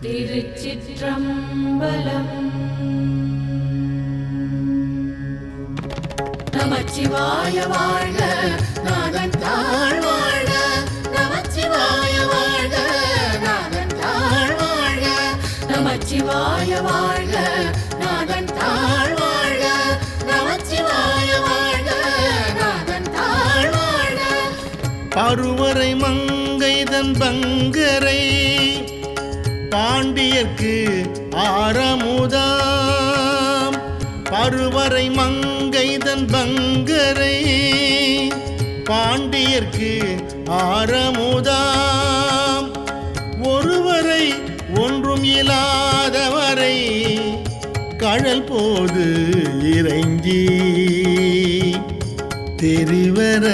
திருச்சிற்றம்பலம். நமச்சிவாய வாழ்க, நாதன் தாழ் வாழ்க. நமச்சிவாய வாழ்க, நாதன் தாழ் வாழ்க. நமச்சிவாய வாழ்க, நாதன் தாழ் வாழ்க. நமச்சிவாய வாழ்க, நாதன் தாழ் வாழ்க. பருவரை மங்கைதன் பங்கரை பாண்டியர்க்கு ஆரமுதாம். பருவரை மங்கைதன் பங்கரை பாண்டியர்க்கு ஆரமுதாம். ஒருவரை ஒன்றும் இல்லாதவரை கழல் போது இறைஞ்சி தெரிவர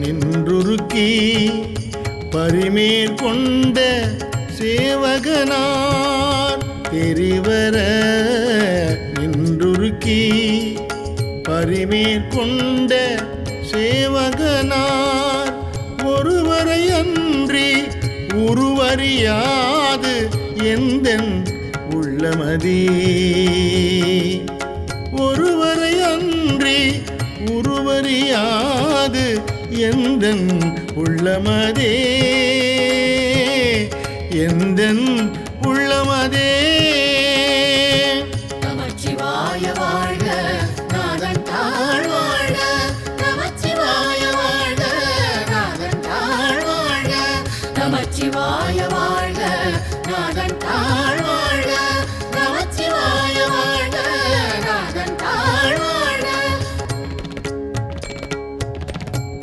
நின்றுருக்கி பரிமேற்கொண்ட சேவகனார். தெரிவர நின்றுருக்கி பரிமேற்கொண்ட சேவகனார். ஒருவரை அன்றி உருவறியாது எந்தன் உள்ளமதி. ஒருவரை அன்றி உருவறியாது எந்தன் உள்ளமதே, எந்தன் உள்ளமதே. நமச்சிவாய வாழ்க, நாதன் தாழ் வாழ்க. நமச்சிவாய வாழ்க, நாதன் தாழ் வாழ்க. நமச்சிவாய வாழ்க, நாதன் தாழ் வாழ்க. நமச்சிவாய வாழ்க, நாதன் தாழ் வாழ்க.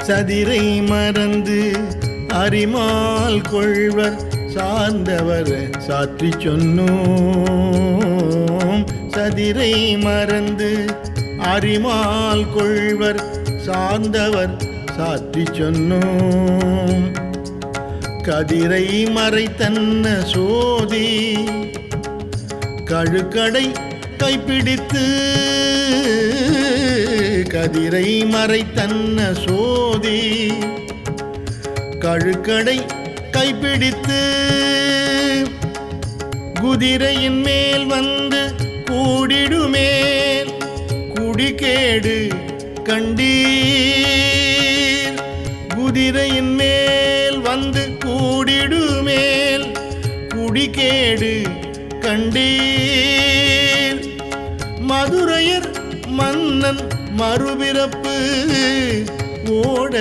சதிரை மறந்து அரிமால் கொள்வர் சார்ந்தவர் சாற்றி சொன்னோம். சதிரை மறந்து அரிமால் கொள்வர் சார்ந்தவர் சாற்றி சொன்னோம். கதிரை மறைத்தன்ன சோதி கழுக்கடை கைப்பிடித்து. கதிரை மறைத்தன்ன சோதி கழுக்கடை கைப்பிடித்து குதிரையின் மேல் வந்து கூடிடுமேல் குடிகேடு கண்டீர். குதிரையின் மேல் வந்து கூடிடுமேல் குடிகேடு கண்டீர். மதுரையர் மன்னன் மறுபிறப்பு ஓட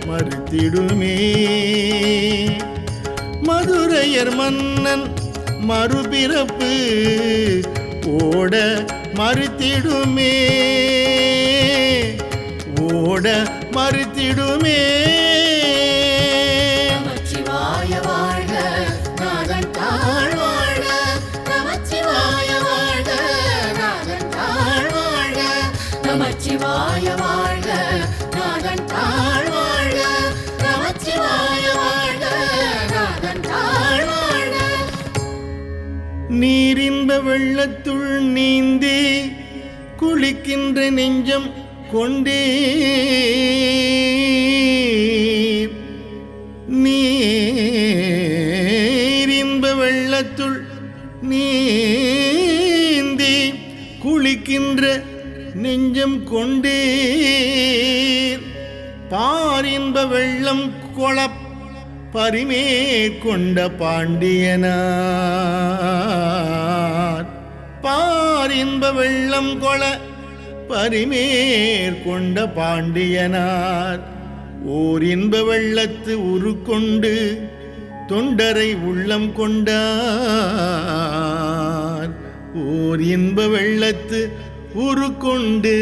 மறுத்திடுமே. மதுரையர் மன்னன் மறுபிறப்பு ஓட மறுத்திடுமே, ஓட மறுத்திடுமே. நமச்சிவாய வாழ்க, நாதன் தாழ் வாழ்க. நமச்சிவாய வாழ்க, நாதன் தாழ் வாழ்க. நமச்சிவாய வாழ்க, நாதன் தாழ் வாழ்க. நமச்சிவாய வாழ்க, நாதன் தாழ் வாழ்க. நீரின்ப வெள்ளத்துள் நீந்தி குளிக்கின்ற நெஞ்சம் கொண்டீர். நீரின்ப வெள்ளத்துள் நீந்தி குளிக்கின்ற நெஞ்சம் கொண்டீர். பாரின்ப வெள்ளம் கொளப் பரிமேற்கொண்ட பாண்டியனார். பாரின்ப வெள்ளம் கொள பரிமேற்கொண்ட பாண்டியனார். ஓர் இன்ப வெள்ளத்து உருக்கொண்டு தொண்டரை உள்ளம் கொண்டார். ஓர் இன்ப வெள்ளத்து உருக்கொண்டு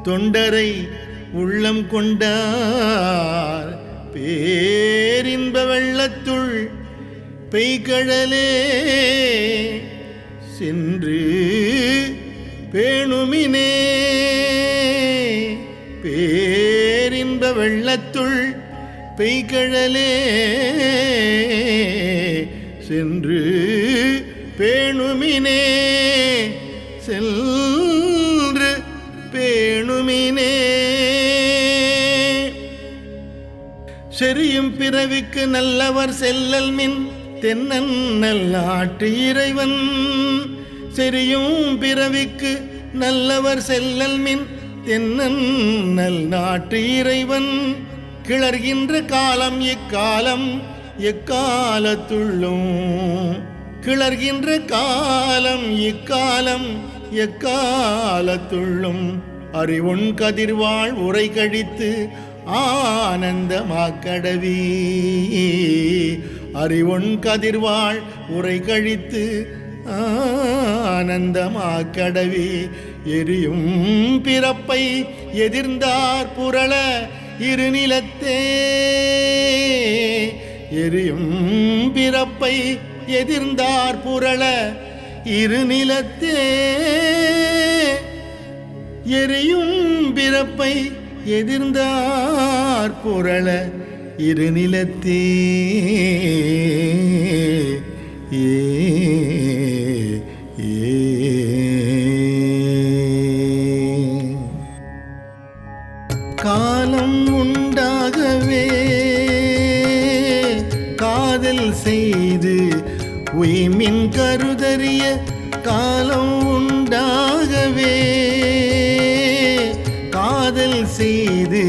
தொண்டரை உள்ளம் கொண்டார். பேரின்ப வெள்ளத்துள் பெய்கடலே சென்று பேணுமினே. பேரின்ப வெள்ளத்துள் பெய்கடலே சென்று பேணுமினே, சென்று பேணுமினே. செறியும் பிறவிக்கு நல்லவர் செல்லல் மின் தென்னல் நாட்டு இறைவன் செரியும் பிறவிக்கு நல்லவர் செல்லல் மின் தென்னல் நாட்டு இறைவன் கிளர்கின்ற காலம் இக்காலம் எக்காலத்துள்ளும் கிளர்கின்ற காலம் இக்காலம் எக்காலத்துள்ளும் அறிவுன் கதிர்வாள் உரை கழித்து ஆனந்தமாக்கடவி அறிவுன் கதிர்வாள் உரை கழித்து ஆனந்தமாக்கடவி எரியும் பிறப்பை எதிர்ந்தார் புரள இருநிலத்தே எரியும் பிறப்பை எதிர்ந்தார் புரள இருநிலத்தே எரியும் பிறப்பை எதிர்ந்தார் புரள இருநிலத்தே காலம் உண்டாகவே காதல் செய்து உய்மின் கருதறிய காலம் உண்டாகவே காதல் செய்து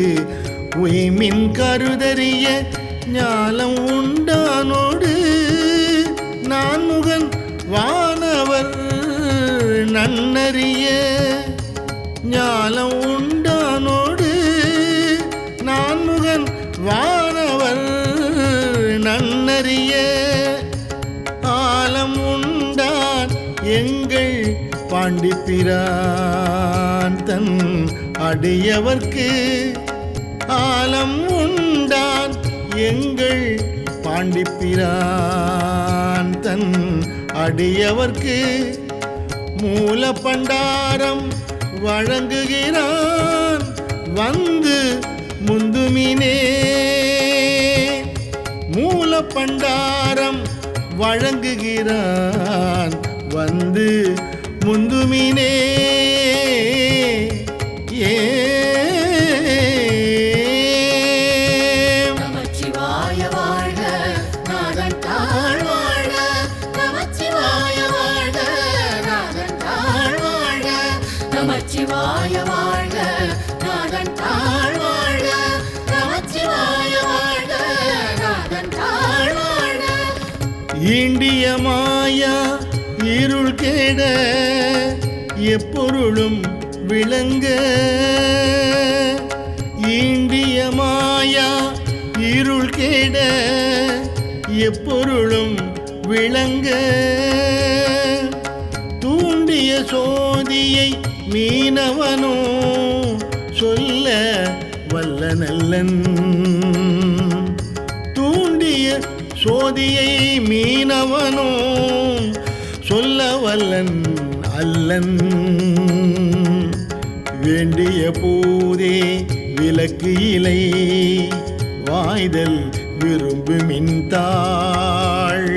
உய்மின் கருதறிய ஞாலம் உண்டானோடு நான்முகன் வானவர் நன்னறிய ஞாலம் உண்டானோடு நான்முகன் வானவர் நன்னறிய ஆலம் உண்டான் எங்கள் பாண்டிப்பிரான் தன் அடியவர்க்கு ஆலம் உண்டான் எங்கள் பாண்டிப்பிரான் தன் அடியவர்க்கு மூல பண்டாரம் வழங்குகிறான் வந்து முந்துமினே மூல பண்டாரம் வழங்குகிறான் வந்து முந்துமினே ஏ நமச்சிவாய வாழ்க நாதன் தாழ் வாழ்க நமச்சிவாய வாழ்க நாதன் தாழ் வாழ்க நமச்சிவாய வாழ்க நாதன் தாழ் வாழ்க நமச்சிவாய வாழ்க நாதன் தாழ் வாழ்க ஈண்டிய மாயா இருள் கேட எப்பொருளும் விளங்க ஈண்டிய மாயா இருள் கேட எப்பொருளும் விளங்க தூண்டிய சோதியை மீனவனோ சொல்ல வல்ல நல்லன் தூண்டிய சோதியை மீனவனோ சொல்ல வல்லன் அல்லன் வேண்டிய போதே விளக்கு இலை வாய்தல் விரும்புமின்தாள்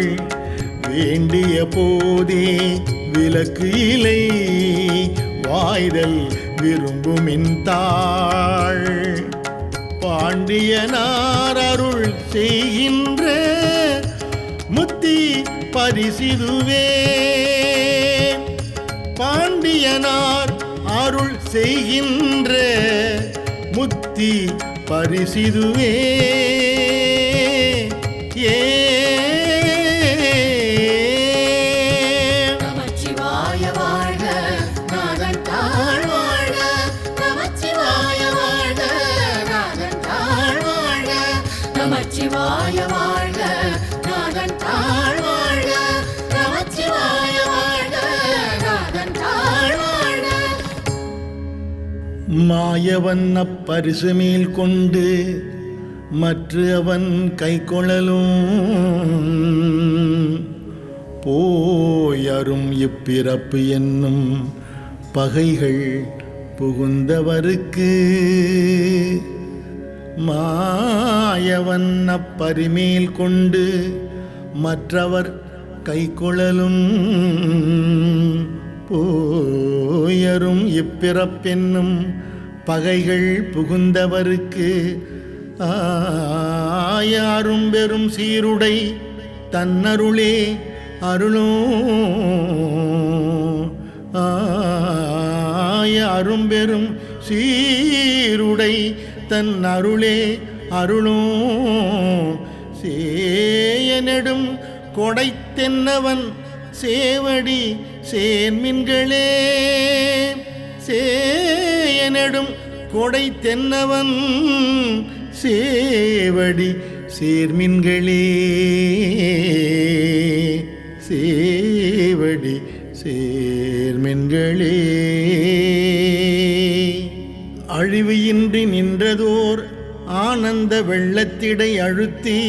வேண்டிய போதே விளக்கு இலை வாய்தல் விரும்புமின்தாள் பாண்டியனார் அருள் செய்கின்ற முத்தி பரிசிதுவே பாண்டியனார் அருள் செய்கின்ற முத்தி பரிசிதுவே ஏ நமச்சிவாய வாழ்க நாதன் தாழ் வாழ்க நமச்சிவாய வாழ்க நாதன் தாழ் வாழ்க நமச்சிவாய வாழ்க நாதன் தாழ் வாழ்க நமச்சிவாய வாழ்க நாதன் தாழ் வாழ்க மாயவன் அப்பரிசு மேல் கொண்டு மற்ற அவன் கைக்கொள்ளலும் போயரும் இப்பிறப்பு என்னும் பகைகள் புகுந்தவருக்கு மாயவன் அப்பரிமேல் கொண்டு மற்றவர் கைக்கொள்ளலும் போயரும் இப்பிறப்பென்னும் பகைகள் புகுந்தவருக்கு ஆயாரும் பெரும் சீருடை தன்னருளே அருளோ அரும்பெரும் சீருடை தன் அருளே அருளோ சேயனெடும் கொடைத்தென்னவன் சேவடி சேர்மின்களே சேயனெடும் கொடைத்தென்னவன் சேவடி சேர்மின்களே சேவடி சேர்மின்களே அழிவு இன்றி நின்றதோர் ஆனந்த வெள்ளத்திடை அழுத்தி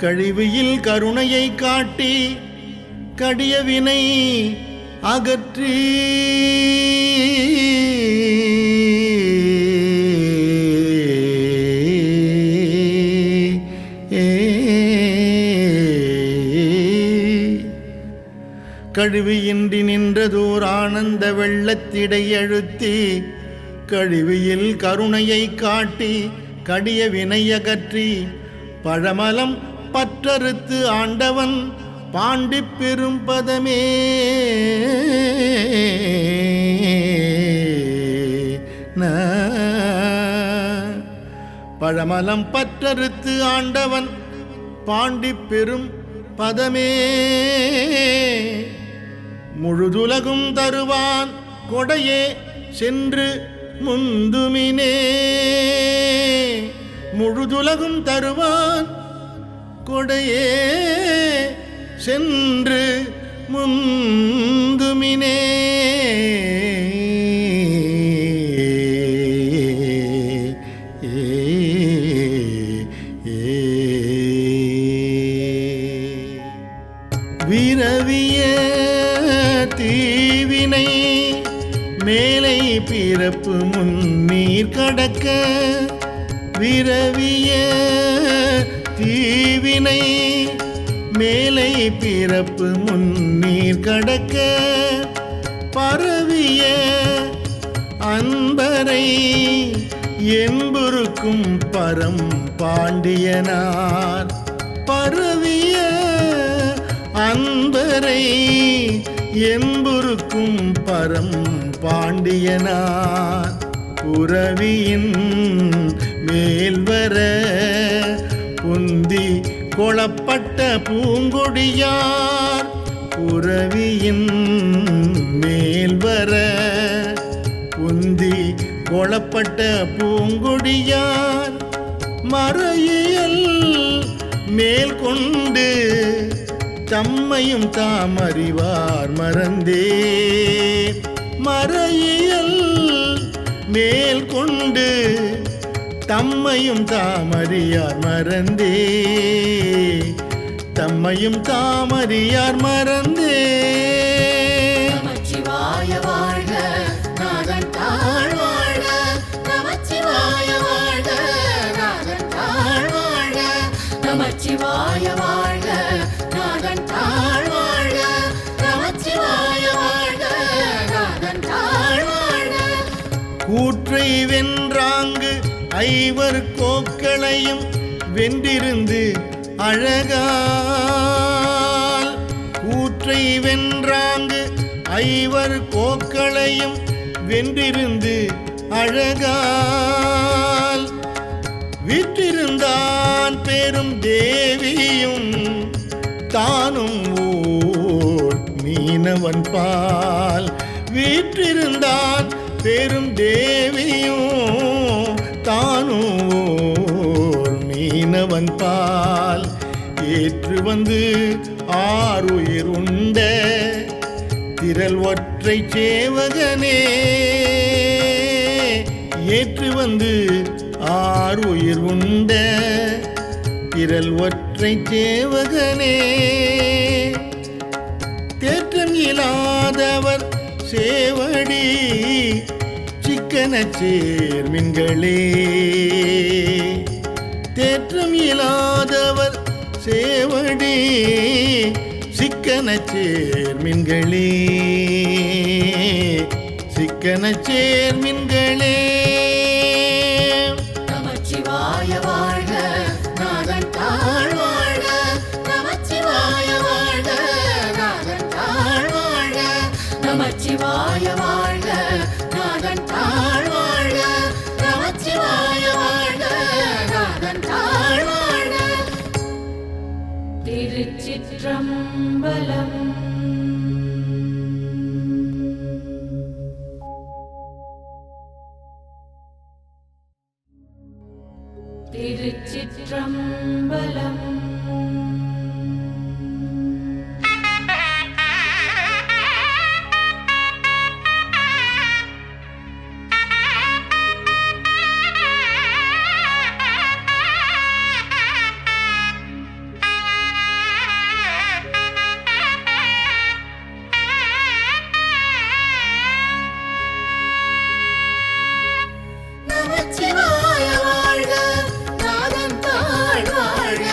கழிவில் கருணையை காட்டி கடிய வினை அகற்றி கழிவியின்றி நின்றதோர் ஆனந்த வெள்ளத்திடை அழுத்தி கழிவில் கருணையை காட்டி கடிய வினை அகற்றி பழமலம் பற்றறுத்து ஆண்டவன் பாண்டி பெரும் பதமே பழமலம் பற்றறுத்து ஆண்டவன் பாண்டி பெரும் பதமே முழுதுலகும் தருவான் கொடையே சென்று முந்துமினே முழுதுலகும் தருவான் கொடையே சென்று முந்துமினே விரவிய தீவினை மேலை பிறப்பு முன்னீர் கடக்க விரவிய தீவினை மேலை பிறப்பு முன்னீர் கடக்க பரவிய அன்பரை என்புருக்கும் பரம் பாண்டியனார் பரவிய அன்பரை என்புருக்கும் பரம் பாண்டியனார் புரவியின் மேல்வர புந்தி கொளப்பட்ட பூங்கொடியார் புரவியின் மேல்வர புந்தி கொளப்பட்ட பூங்கொடியார் மறையியல் மேல் கொண்டு தம்மையும் தாமறிவார் மறந்தே மறையியல் மேல் கொண்டு தம்மையும் தாமறியார் மறந்தே தம்மையும் தாமறியார் மறந்தே நமச்சிவாய வாழ்க நாதன் தாழ் வாழ்க நமச்சிவாய வாழ்க நாதன் தாழ் வாழ்க நமச்சிவாய வாழ்க நாதன் தாழ் வாழ்க நமச்சிவாய வாழ்க நாதன் தாழ் வாழ்க கூற்றை வென்றாங்கு ஐவர் கோக்களையும் வென்றிருந்து அழகால் கூற்றை வென்றாங்கு ஐவர் கோக்களையும் வென்றிருந்து அழகால் வீற்றிருந்தான் பெரும் தேவியும் தானும் ஓர் மீனவன் பால் வீற்றிருந்தான் பெரும் தேவியும் தானும் ஓர் மீனவன் பால் ஏற்று வந்து ஆறுயிர் உண்ட திரள் ஒற்றை சேவகனே ஏற்று வந்து ஆறுயிர் உண்ட திரள் ஒற்றை சேவகனே தேற்றம் இல்லாதவர் சேவடி சிக்கன சேர்மின்களே தேற்றம் இல்லாதவர் சேவடி சிக்கன சேர்மின்களே சிக்கன சேர்மின்களே நமச்சிவாய வாழ்க நாதன் தாழ் வாழ்க திருச்சிற்றம்பலம். திருச்சிற்றம்பலம். நமச்சிவாய வாழ்க, நாதன் தாழ் வாழ்க.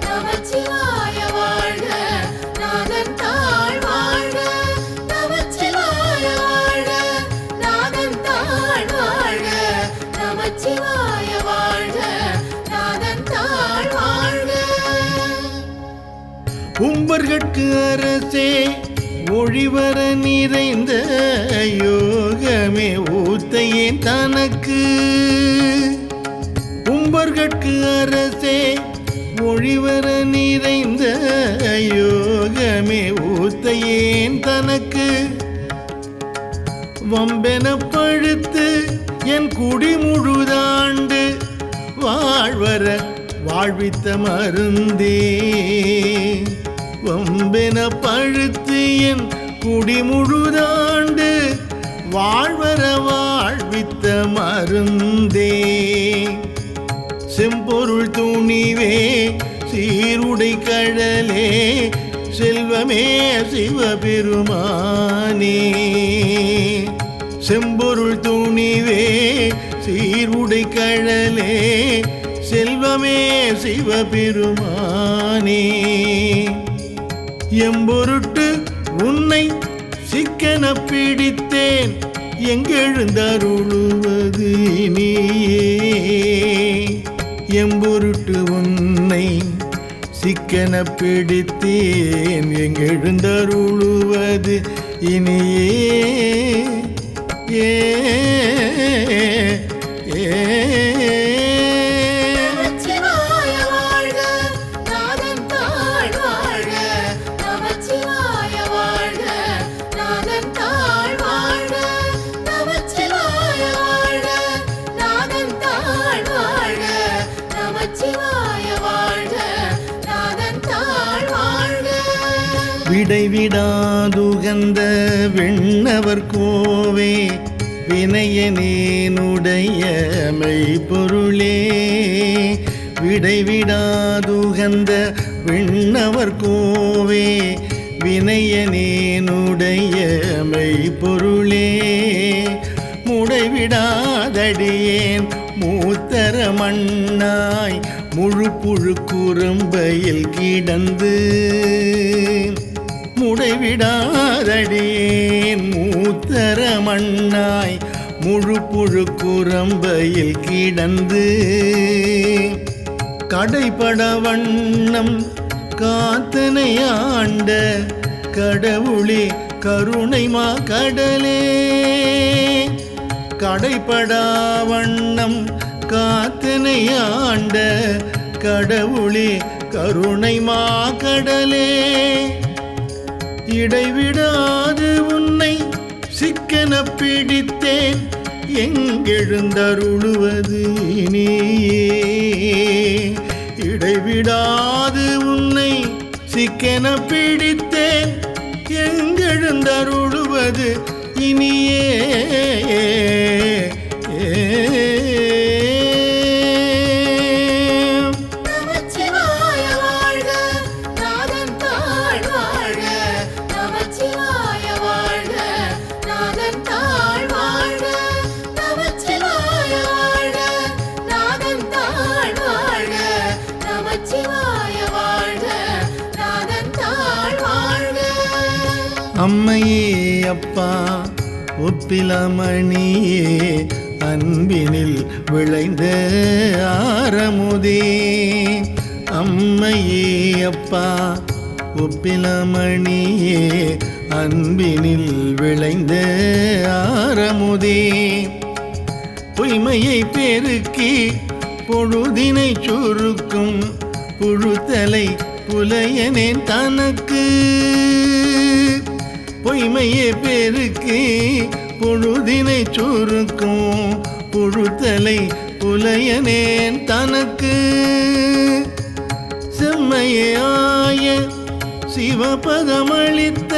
நமச்சிவாய வாழ்க, நாதன் தாழ் வாழ்க. நமச்சிவாய வாழ்க, நாதன் தாழ் வாழ்க. நமச்சிவாய வாழ்க, நாதன் தாழ் வாழ்க. உம்பர்கட்கு அரசே ஒழிவர நிறைந்த யோகமே ஊத்தையேன் தனக்கு. உம்பர்கட்கு அரசே ஒழிவர நிறைந்த யோகமே ஊத்தையேன் தனக்கு. வம்பென பழுத்து என் குடி முழுதாண்டு வாழ்வர வாழ்வித்த மருந்தே. வம்பென பழுத்து என் குடி முழுதாண்டு வாழ்வர வாழ்வித்த மருந்தே. செம்பொருள் துணிவே சீருடை கழலே செல்வமே சிவபெருமானே. செம்பொருள் துணிவே சீருடை கழலே செல்வமே சிவபெருமானே. எம்பொருட்டு உன்னை சிக்கன பிடித்தேன் எங்கெழுந்தருளுவது நீயே. எம்பொருட்டு உன்னை சிக்கன பிடித்தேன் எங்கெழுந்தருளுவது இனியே. ஏ ஏ விடைவிடாதுகந்த விண்ணவர் கோவே வினயனேனுடைய மெய்ப்பொருளே. விடைவிடாதுகந்த விண்ணவர் கோவே வினயனேனுடைய மெய்ப்பொருளே. முடைவிடாதடியேன் மூத்தர மண்ணாய் முழு புழு குறும்பையில் கிடந்து. முடைவிடாதடியேன் மூத்தர மண்ணாய் முழு புழு குறும்பையில் கிடந்து. கடைபட வண்ணம் காத்தனை ஆண்ட கடவுளே கருணை மா கடலே. கடைபடா வண்ணம் காத்தனை ஆண்ட கடவுளே கருணை மா கடலே. இடைவிடாது உன்னை சிக்கன பிடித்தேன் எங்கெழுந்தருளுவது நீயே. இடைவிடாது உன்னை சிக்கன பிடித்தேன் எங்கெழுந்தருளுவது இனியே. அம்மையே அப்பா ஒப்பிலமணியே அன்பினில் விளைந்த ஆரமுதே. அம்மையே அப்பா ஒப்பிலமணியே அன்பினில் விளைந்த ஆரமுதே. பொய்மையை பெருக்கி பொழுதினை சுருக்கும் புழுத்தலை புலையனேன் தனக்கு பொய்மையே பெருக்கி பொழுதினை சுருக்கும் புழுத்தலை புலையனேன் தனக்கு செம்மையாய சிவபதமளித்த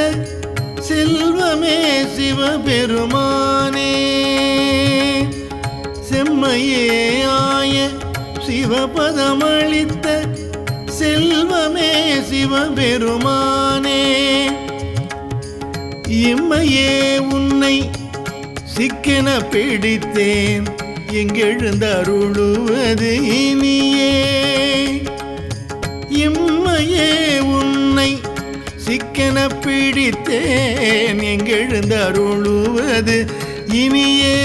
செல்வமே சிவபெருமானே செம்மையாய சிவபதமளித்த செல்வமே சிவபெருமானே இம்மையே உன்னை சிக்கென பிடித்தேன் எங்கெழுந்தருளுவது இனியே இம்மையே உன்னை சிக்கென பிடித்தேன் எங்கெழுந்தருளுவது இனியே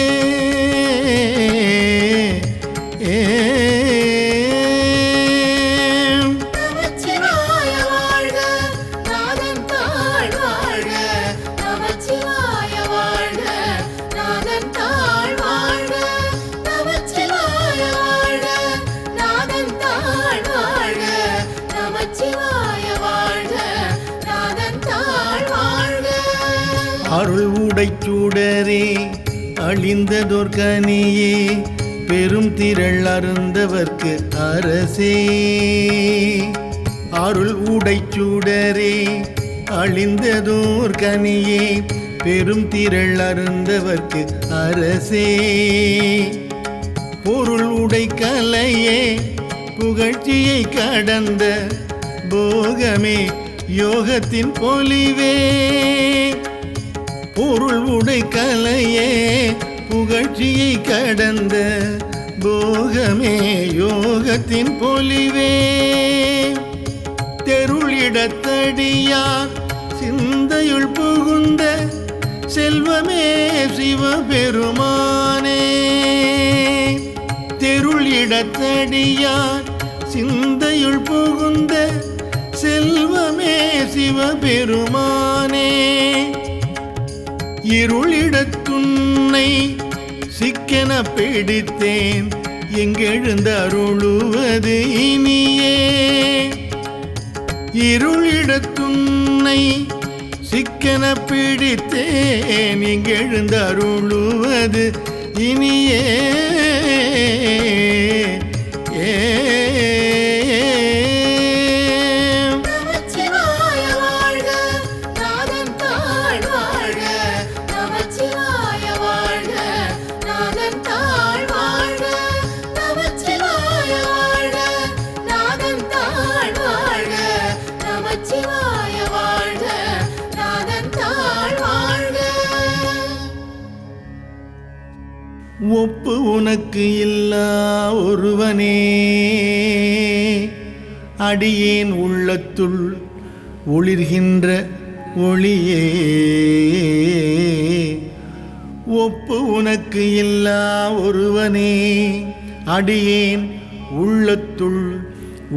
நமச்சிவாய வாழ்க நாதன் தாழ் வாழ்க நமச்சிவாய வாழ்க நாதன் தாழ் வாழ்க நமச்சிவாய வாழ்க நாதன் தாழ் வாழ்க நமச்சிவாய வாழ்க நாதன் தாழ் வாழ்க அருள் உடைச்சூடரே அழிந்ததோர் கனியே பெரும் திரள் அருந்தவர்க்கு அரசே அருள் உடைச்சூடரே அழிந்ததோர் கனியே பெரும் திரள் அருந்தவர்க்கு அரசே பொருள் உடை கலையே புகழ்ச்சியை கடந்த போகமே யோகத்தின் பொலிவே பொருள் உடை கலையே புகழ்ச்சியை கடந்த போகமே யோகத்தின் பொலிவே தெருளிடத்தடியார் சிந்தையுள் புகுந்த செல்வமே சிவபெருமானே தெருளிடத்தடியார் சிந்தையுள் புகுந்த செல்வமே சிவபெருமானே இருளிடத்துன்னை சிக்கென பிடித்தேன் எங்கெழுந்தருளுவது இனியே இருளிடத்துன்னை சிக்கென பிடித்தேன் எங்கெழுந்தருளுவது இனியே நமச்சிவாய வாழ்க நாதன் தாழ் வாழ்க நமச்சிவாய வாழ்க நாதன் தாழ் வாழ்க நமச்சிவாய வாழ்க நாதன் தாழ் வாழ்க நமச்சிவாய வாழ்க நாதன் தாழ் வாழ்க ஒப்பு உனக்கு இல்லா ஒருவனே அடியேன் உள்ளத்துள் ஒளிர்கின்ற ஒளியே ஒப்பு உனக்கு இல்லா ஒருவனே அடியேன் உள்ளத்துள்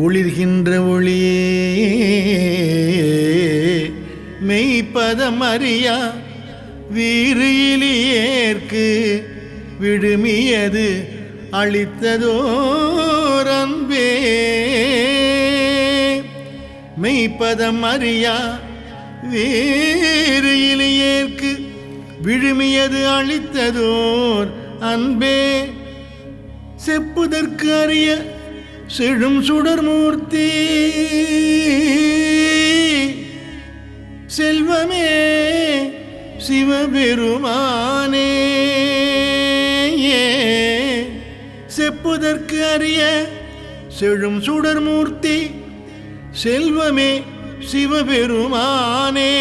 ஒளிர்கின்ற ஒளியே மெய்ப்பதம் அறியா வீரிலேயேற்கு விடுமியது அளித்ததோர் அன்பே மெய்ப்பதம் அறியா வேறு இளையேற்கு விழுமியது அளித்ததோர் அன்பே செப்புதற்கு அறிய செழும் சுடர்மூர்த்தி செல்வமே சிவபெருமானே செப்புதற்கு அறிய செழும் சுடர்மூர்த்தி செல்வமே சிவபெருமானே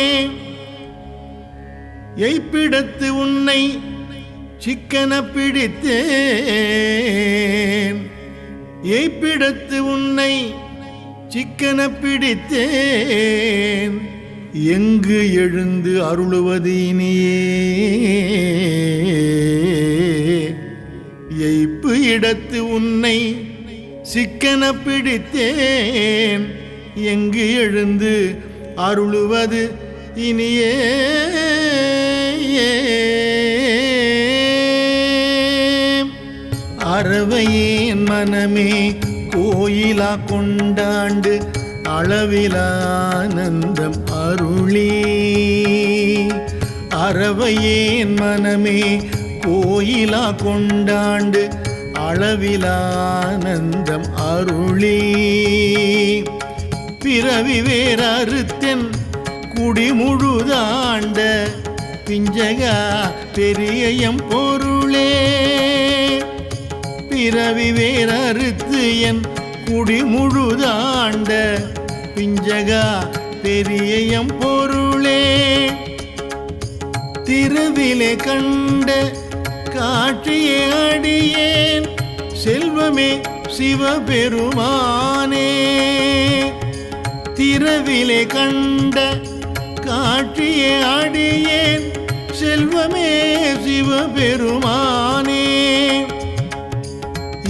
எய்ப்பிடத்து உன்னை சிக்கன பிடித்தேன் எய்ப்பிடத்து உன்னை சிக்கன பிடித்தேன் எங்கு எழுந்து அருளுவது இனியே எய்ப்பு இடத்து உன்னை சிக்கன பிடித்தேன் எங்கு எழுந்து அருளுவது இனியே அறவையேன் மனமே கோயிலா கொண்டாண்டு அளவிலானந்தம் அருளி அறவையேன் மனமே கோயிலா கொண்டாண்டு அளவிலானந்தம் அருளி பிறவி வேறறுத்தென் குடிமுழுதாண்ட பிஞ்சகா பெரியயம் பொருளே பிறவி வேறறுத்து என் குடிமுழுதாண்ட பிஞ்சகா பெரியயம் பொருளே திருவிலே கண்ட காட்சியே அடியேன் செல்வமே சிவபெருமானே திரவிலே கண்ட காட்சியே அடியேன் செல்வமே சிவபெருமானே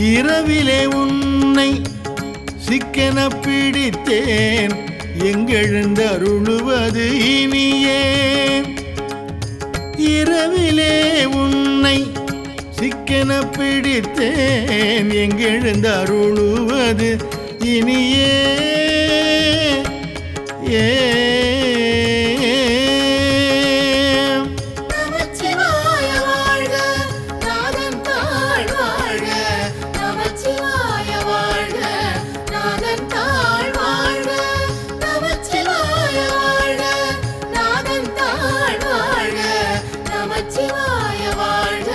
இரவிலே உன்னை சிக்கென பிடித்தேன் எங்கெழுந்தருளுவது இனியே இரவிலே உன்னை சிக்கென பிடித்தேன் எங்கெழுந்தருளுவது இனியே நமச்சிவாய வாழ்க நாதன் தாழ் வாழ்க நமச்சிவாய வாழ்க நாதன் தாழ் வாழ்க நமச்சிவாய வாழ்க நாதன் தாழ் வாழ்க நமச்சிவாய வாழ்க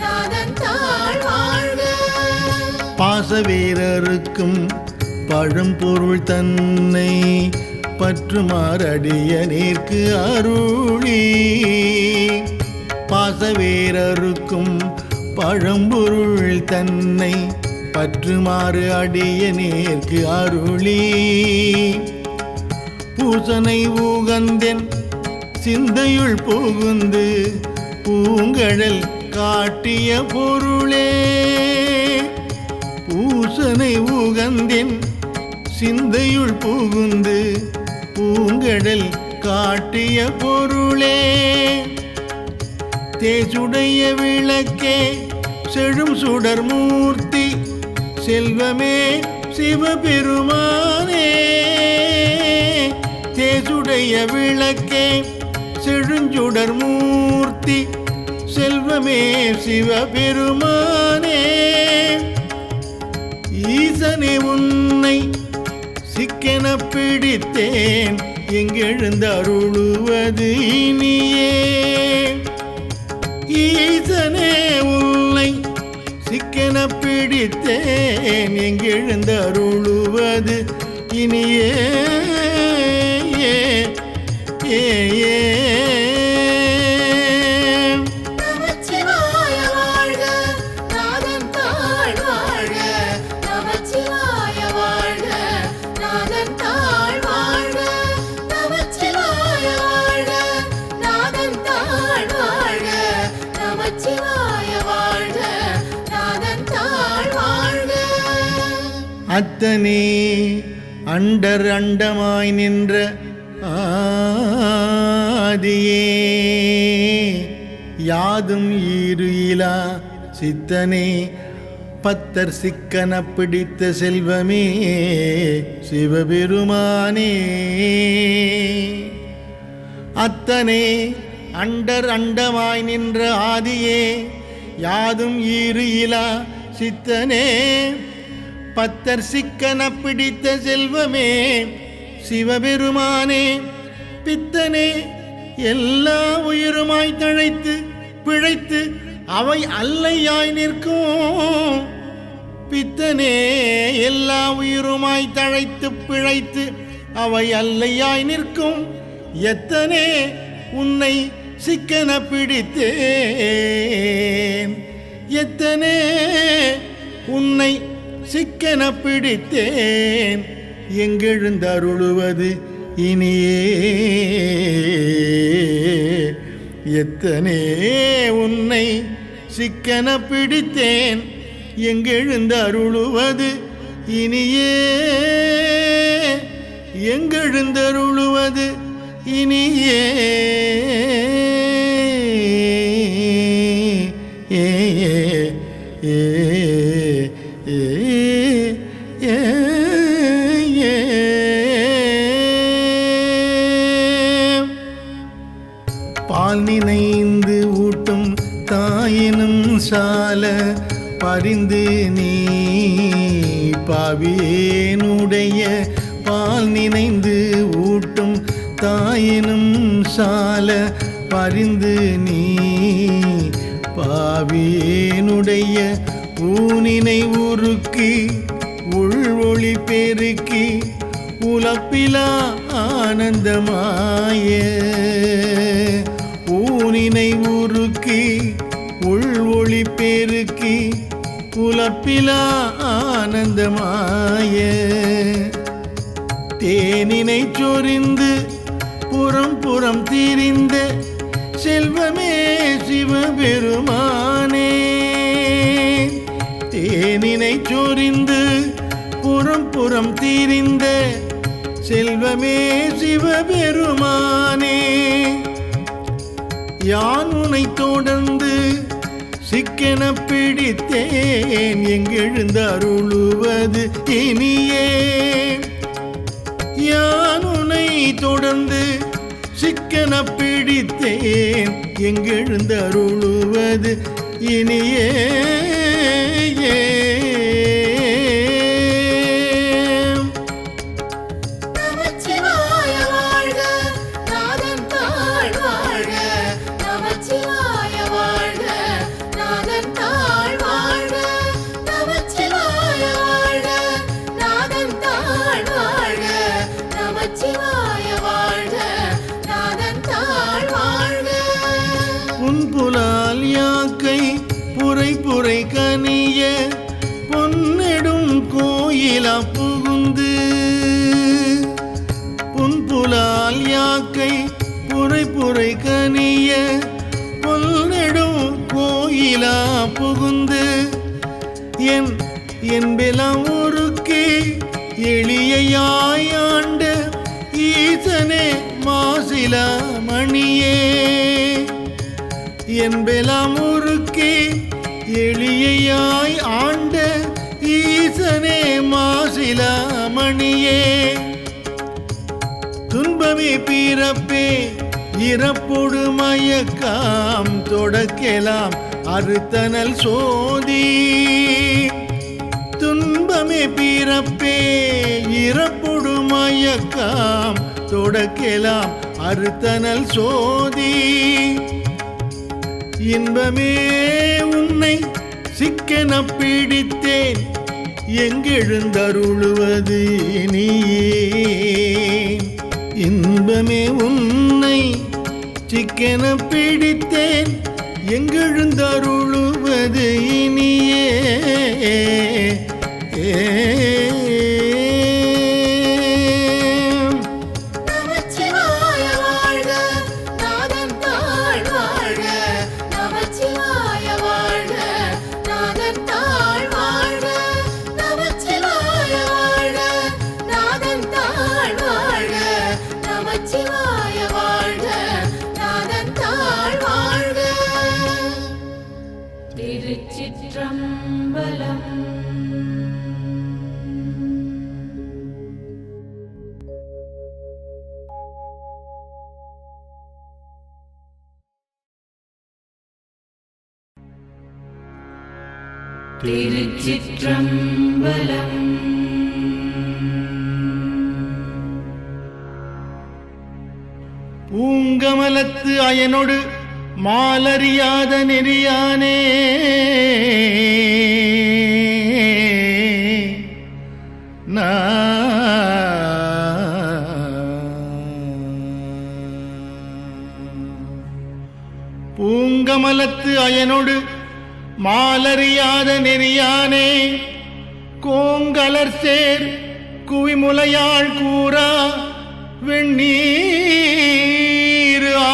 நாதன் தாழ் வாழ்க பாசவீரருக்கும் பழம்பொருள் தன்னை பற்றுமாறடியனேற்கு அருளி பாசவேரருக்கும் பழம்பொருள் தன்னை பற்றுமாறு அடியனேற்கு அருளி பூசனை ஊகந்தென் சிந்தையுள் புகுந்து பூங்கழல் காட்டிய பொருளே பூசனை ஊகந்தென் சிந்தையுள் புகுந்து பூங்கடல் காட்டிய பொருளே தேசுடைய விளக்கே செழும் சுடர் மூர்த்தி செல்வமே சிவபெருமானே தேசுடைய விளக்கே செழுஞ்சுடர் மூர்த்தி செல்வமே சிவபெருமானே ஈசனே உன்னை சிக்கென பிடித்தேன் எங்கெழுந்தருளுவது இனியே ஈசனே உன்னை சிக்கென பிடித்தேன் எங்கெழுந்தருளுவது இனியே நமச்சிவாய வாழ்க நாதன் தாழ் வாழ்க நமச்சிவாய வாழ்க நாதன் தாழ் வாழ்க நமச்சிவாய வாழ்க நாதன் தாழ் வாழ்க நமச்சிவாய வாழ்க நாதன் தாழ் வாழ்க அத்தனே அண்டர் அண்டமாய் நின்ற ஆதியே யாதும் ஈரு இலா சித்தனே பத்தர் சிக்கன பிடித்த செல்வமே சிவபெருமானே அத்தனே அண்டர் அண்டமாய் நின்ற ஆதியே யாதும் ஈரு இலா சித்தனே பத்தர் சிக்கன பிடித்த செல்வமே சிவபெருமானே பித்தனே எல்லா உயிருமாய் தழைத்து பிழைத்து அவை அல்லையாய் நிற்கும் பித்தனே எல்லா உயிருமாய் தழைத்து பிழைத்து அவை அல்லையாய் நிற்கும் எத்தனே உன்னை சிக்கன பிடித்தேன் எத்தனே உன்னை சிக்கன பிடித்தேன் எங்கெழுந்தருளுவது இனியே எத்தனே உன்னை சிக்கன பிடித்தேன் எங்கெழுந்தருளுவது இனியே எங்கெழுந்தருளுவது இனியே ஏ பால் நினைந்து ஊட்டும் தாயினும் சால பரிந்து நீ பாவியேனுடைய பால் நினைந்து ஊட்டும் தாயினும் சால பரிந்து நீ பாவியேனுடைய ஊனினை உருக்கி உள்வொளி பெருக்கி உலப்பிலா ஆனந்தமாய ஊனினை உருக்கி உள்வொளி பெருக்கி உலப்பிலா ஆனந்தமாய தேனினை சொரிந்து புறம் புறம் திரிந்த செல்வமே சிவபெருமானே தேனினை சொரிந்து புறம் புறம் திரிந்த செல்வமே சிவபெருமானே யான் உனை தொடர்ந்து சிக்கென பிடித்தேன் எங்கெழுந்த அருளுவது இனியே யான் உனை தொடர்ந்து சிக்கென பிடித்தேன் எங்கெழுந்த அருளுவது இனியே புன்புலால் யாக்கை புரை புரை கனிய பொன்னெடும் கோயிலா புகுந்து புன்புலால் யாக்கை புரை புரை கனிய பொன்னெடும் கோயிலா புகுந்து என்பெல்லாம் ஒருக்கே எளியாயாண்ட ஈசனே மாசிலா மணியே என்பெல்லாம் ஒருக்கே எளியாய் ஆண்ட ஈசனே மாசிலா மணியே துன்பமே பிறப்பே இறப்பொடு மயக்காம் தொடக்கலாம் அறுத்தனல் சோதி துன்பமே பிறப்பே இறப்பொடு மயக்காம் தொடக்கலாம் அறுத்தனல் சோதி இன்பமே உன்னை சிக்கென பிடித்தேன் எங்கெழுந்தருளுவது நீயே இன்பமே உன்னை சிக்கென பிடித்தேன் எங்கெழுந்தருளுவது இனியே திருச்சிற்றம்பலம். திருச்சிற்றம்பலம். பூங்கமலத்து அயனொடு மாலறியாத நெறியானே பூங்கமலத்து அயனொடு மாலறியாத நெறியானே கோங்கலர் சேர் குவிமுலையாள் கூறா வெண்ணீர்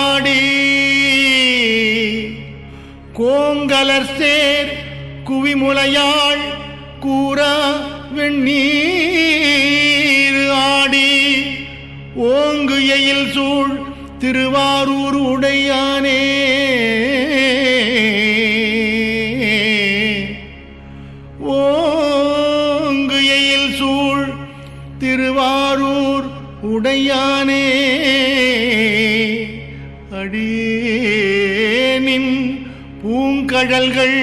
ஆடி கோங்கலர் சேர் குவிமுலையாள் கூறா வெண்ணீர் ஆடி ஓங்கு எயில் சூழ் திருவாரூர் உடையானே ஓங்கு எயில் சூழ் திருவாரூர் உடையானே அடியேனின் பூங்கழல்கள்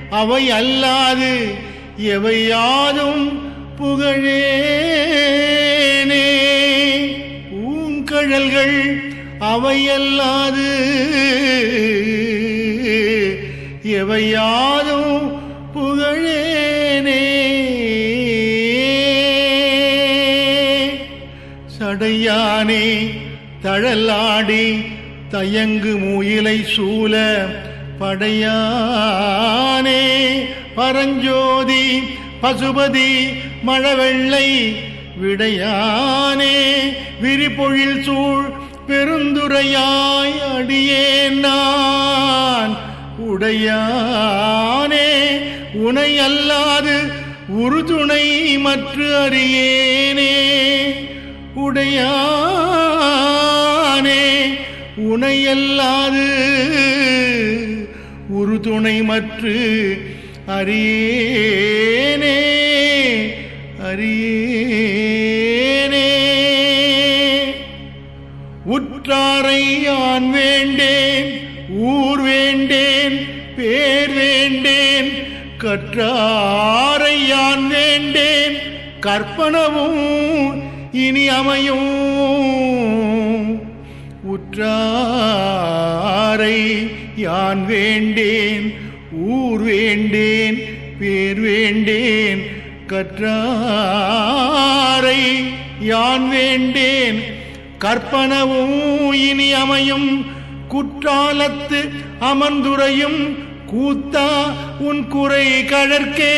அவை அல்லாது எவையாதும் புகழேனே. பூங்கழல்கள் அவையல்லாது எவையாதும் புகழேனே. சடையானே தழலாடி தயங்கு முயிலை சூல படையானே பரஞ்சோதி பசுபதி மழவெள்ளை விடையானே விரிபொழில் சூழ் பெருந்துரையாய் அடியேன் நான் உடையானே உனை அல்லாது உறுதுணை மற்று அறியேனே. உடையானே உனை அல்லாது உறுதுணை மற்று அறியேனே அறியேனே. உற்றாரை யான் வேண்டேன் ஊர் வேண்டேன் பேர் வேண்டேன் கற்றாரை யான் வேண்டேன் கற்பனவும் இனி அமையும். உற்றாரை யான் வேண்டேன் ஊர் வேண்டேன் பேர் வேண்டேன் கற்றாரை யான் வேண்டேன் கற்பனவும் இனி அமையும். குற்றாலத்து அமர்ந்துரையும் கூத்தா உன் குறை கழற்கே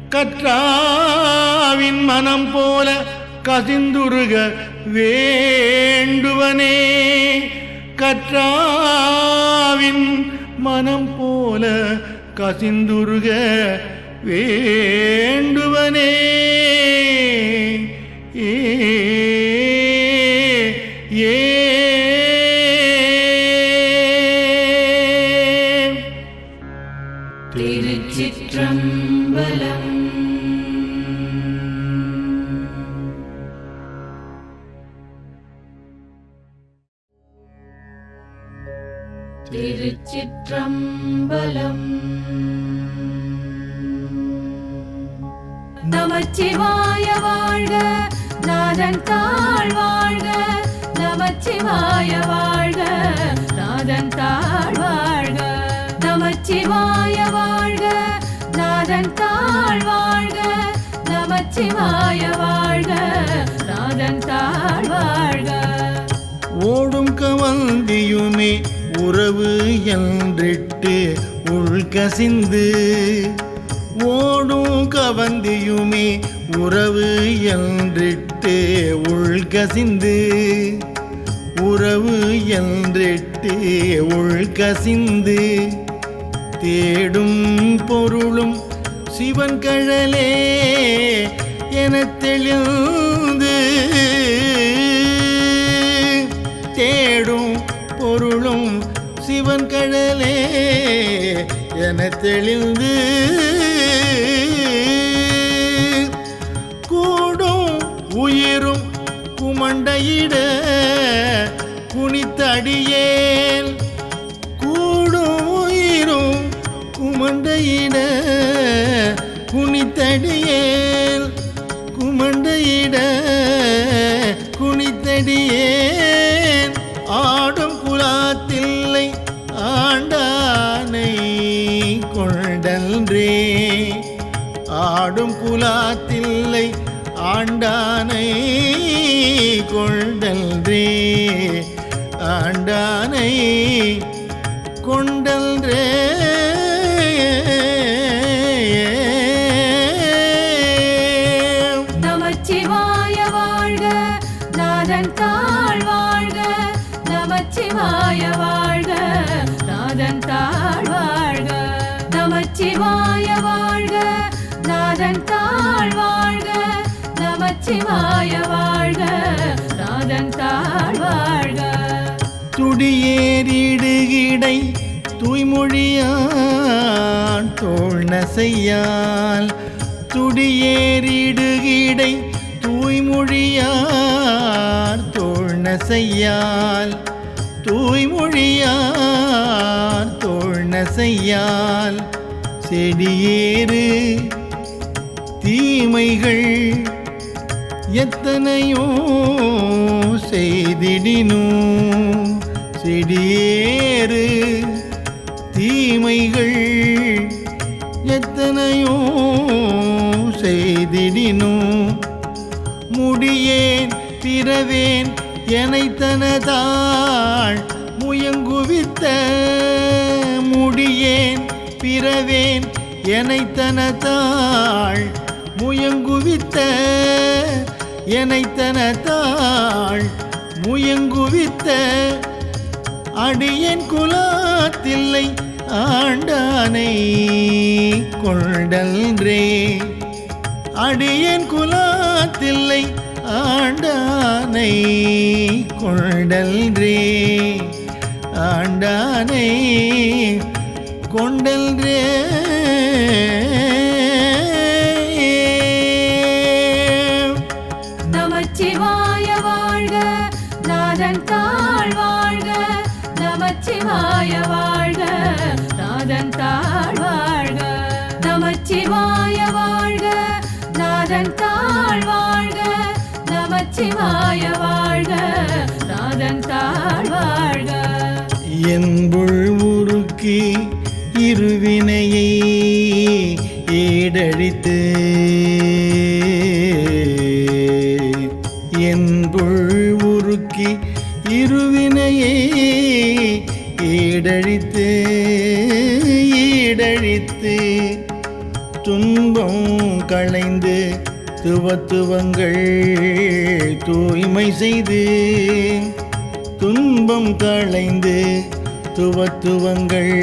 கற்றாவின் மனம் போல கசிந்துருக வேண்டுவனே. கற்றாவின் மனம் போல கசிந்துருக வேண்டுவனே. ஏ ஏ திருச்சிற்றம்பலம். திருச்சிற்றம்பலம். நமச்சிவாய வாழ்க நாதன் தாழ் வாழ்க. நமச்சிவாய வாழ்க நாதன் தாழ் வாழ்க. நமச்சிவாய வாழ்க நாதன் தாழ் வாழ்க. நமச்சிவாய வாழ்க நாதன் தாழ் வாழ்க. ஓடும் கவந்தியுமே உறவு என்றிட்டு உள்கசிந்து ஓடும் கவந்தியுமே உறவு என்றிட்டு உள்கசிந்து உறவு என்றிட்டு உள்கசிந்து தேடும் பொருளும் சிவன் கழலே எனத் தெளிந்து தேடும் பொருளும் சிவன் கழலே எனத் தெளிந்து கூடும் உயிரும் குமண்டையிட குனித்தடியேன் கூடும் உயிரும் குமண்டையிட குனித்தடியேன் குமண்டையிட குனித்தடியேன் ஆடும் குலாத்தில்லை ஆண்டானை கொண்டன்றே ஆடும் குலாத்தில்லை ஆண்டானை கொண்டன்றே ஆண்டானை கொண்டன்றே. நமச்சிவாய வாழ்க நாதன் தாழ் வாழ்க. நமச்சிவாய வாழ்க நாதன் தாழ் வாழ்க. நமச்சிவாய வாழ்க நாதன் தாழ் வாழ்க. நமச்சிவாய வாழ்க நாதன் தாழ் வாழ்க. துடியேறிடுகிடை தூய்மொழியான் தோள் நசையால் துடியேறிடுகிடை தூய்மொழியார் தோள் நசையால் தூய்மொழியார் தோழ்நசையால் செடியேறு தீமைகள் எத்தனையோ செய்திடினும் செடியேறு தீமைகள் எத்தனையோ செய்திடினும் முடியேன் பிறவேன் எனைத்தனதாள் முயங்குவித்த முடியேன் பிறவேன் எனைத்தனதாள் முயங்குவித்த எனைத்தனதாள் முயங்குவித்த அடியேன் குலத்தில்லை ஆண்டானை கொண்டல்ரே அடியேன் குலத்தில்லை ஆண்டானை கொண்டல்ரே ஆண்டானை கொண்டல்ரே நமச்சிவாய வாழ்க நாதன் தாழ் வாழ்க நமச்சிவாய வாழ்க நாதன் தாழ் வாழ்க நமச்சிவாய வாழ்க நாதன் தாழ் வாழ்க நமச்சிவாய வாழ்க நாதன் தாழ் வாழ்க என்புள் உருக்கி இருவினையை ஏடழித்து என்புள் உருக்கி இருவினையை ஈடழித்து ஈடழித்து துன்பம் களைந்து துவத்துவங்கள் தூய்மை செய்து துன்பம் களைந்து துவத்துவங்கள்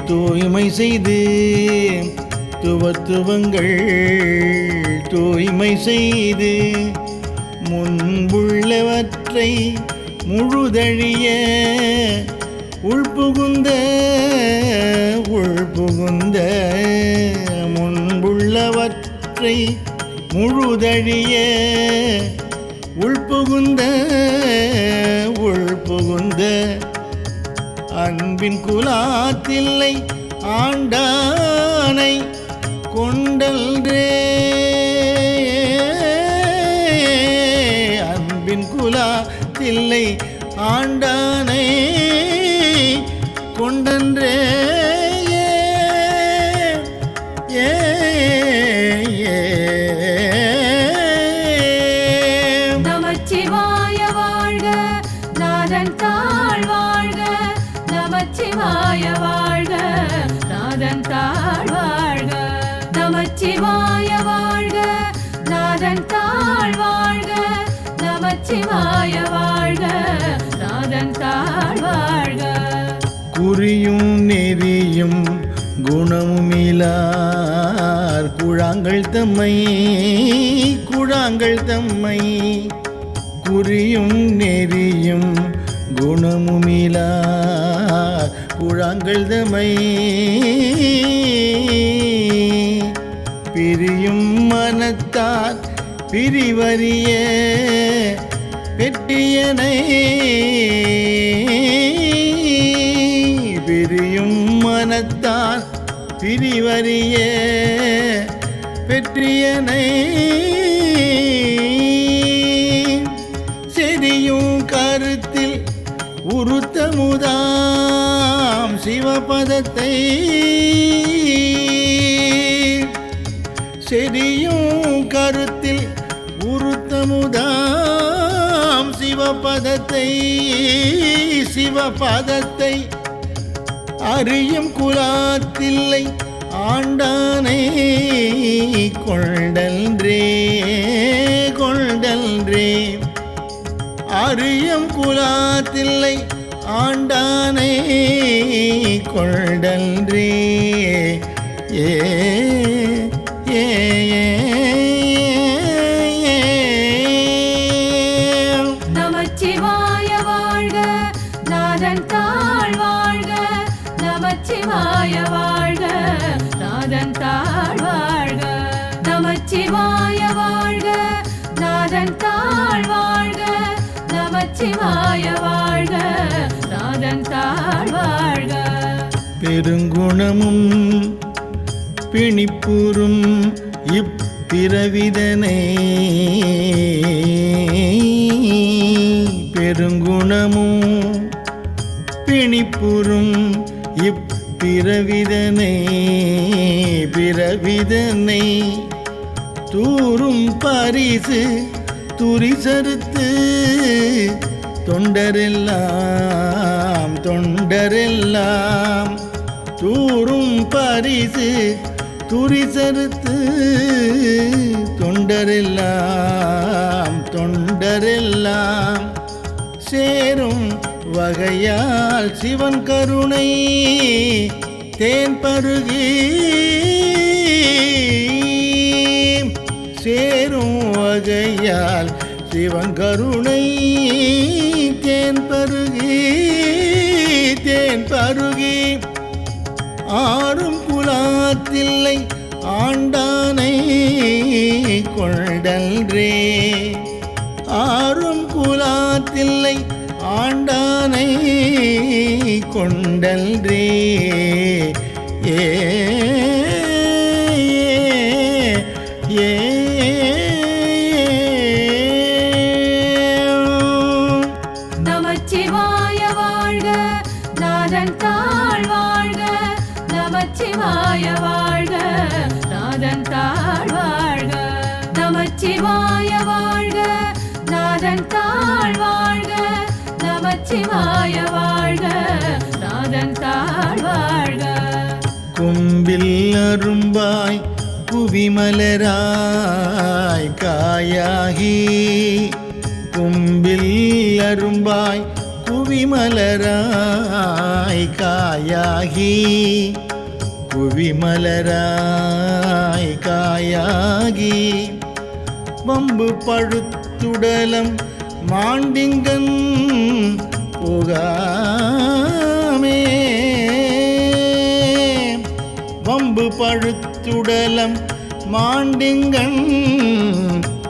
தூய்மை செய்து துவத்துவங்கள் தூய்மை செய்து முன்புள்ளவற்றை முழுதழிய உள்புகுந்த உள்புகுந்த முன்புள்ளவற்றை முழுதழிய உள்புகுந்த உள்புகுந்த அன்பின் குலாத்தில்லை ஆண்டானை கொண்டல்ரே அன்பின் குலாத்தில்லை ஆண்டானை கொண்டன்றே நமச்சிவாய வாழ்க நாதன் தாழ் வாழ்க நமச்சிவாய வாழ்க நாதன் தாழ் வாழ்க நமச்சிவாய வாழ்க நாதன் தாழ் வாழ்க நமச்சிவாய வாழ்க நாதன் தாழ் வாழ்க குறியும் நெறியும் குணமுமிலார் குழாங்கள் தம்மை குழாங்கள் தம்மை குறியும் நெறியும் குணமுமிலார் குழாங்கள் தம்மை பிரியும் மனத்தார் பிரிவறிய பெற்றியனை பிரியும் மனத்தார் பிரிவறிய பெற்றியனை செறியும் கருத்தில் உருத்தமுதாம் சிவபதத்தை செறியும் கருத்தில் உருத்தமுதாம் சிவபதத்தை சிவபதத்தை அறியும் குலாத்தில்லை ஆண்டானை கொண்டல்ரே கொண்டல்ரே அறியும் குலாத்தில்லை ஆண்டானை கொண்டல்ரே ஏ ஏ நமச்சிவாய வாழ்க நாதன் தாழ் வாழ்க நமச்சிவாய வாழ்க நாதன் தாழ் வாழ்க நமச்சிவாய வாழ்க நாதன் தாழ் வாழ்க நமச்சிவாய நமச்சிவாய வாழ்க நாதன் தாழ் வாழ்க பெருங்குணமும் பிணிப்புறும் இப்பிறவிதனை பெருங்குணமும் பிணிப்புறும் இப்பிறவிதனை பிறவிதனை தூரும் பரிசு துரிசறுத்து தொண்டரெல்லாம் தூரும் பரிசு துரிசறுத்து தொண்டரெல்லாம் சேரும் வகையால் சிவன் கருணை தேன் பருகி சேரும் வகையால் சிவன் கருணை தேன் பருகி ஆறும் குலாத்தில்லை ஆண்டானை கொண்டல்ரே ஆறும் குலாத்தில்லை ஆண்டானை கொண்டல்ரே ஏ ஏ நமச்சிவாய வாழ்க நாதன் தாழ் வாழ்க நமச்சிவாய வாழ்க நாதன் தாழ் வாழ்க நமச்சிவாய வாழ்க நாதன் தாழ் வாழ்க நமச்சிவாய வாழ்க நாதன் தாழ் வாழ்க கும்பில் அரும்பாய் குவிமலராய் காயாகி கும்பில் அரும்பாய் குவிமலராய் காயாகி குவிமலராய் காயாகி வம்பு பழுத்துடலம் மாண்டிங்கன் புகாமே வம்பு பழுத்துடலம் மாண்டிங்கன்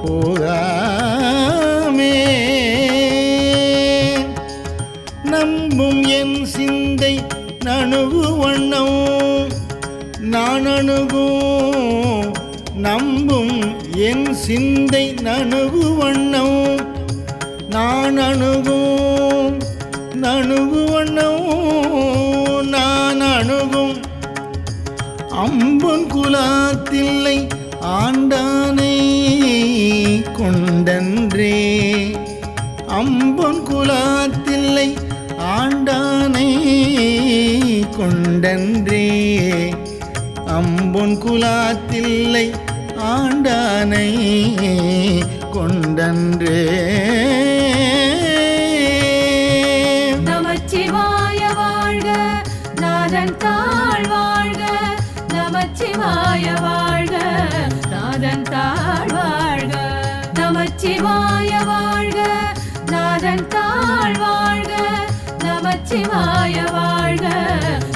போகாமே நம்பும் என் சிந்தை நணுகு வண்ணம் நான் அணுகும் நம்பும் என் சிந்தை நணுகு வண்ணம் நான் அணுகும் நான் அணுகும் அம்பொன் குலாத்தில்லை ஆண்டானை கொண்டன்றே அம்பொன் குலாத்தில்லை ஆண்டானை கொண்டன்றே அம்பொன் குலாத்தில்லை ஆண்டானை கொண்டன்றே நமச்சிவாய வாழ்க நாதன் தாழ் வாழ்க நமச்சிவாய வாழ்க நாதன் தாழ் வாழ்க நமச்சிவாய வாழ்க நாதன் தாழ் வாழ்க நமச்சிவாய வாழ்க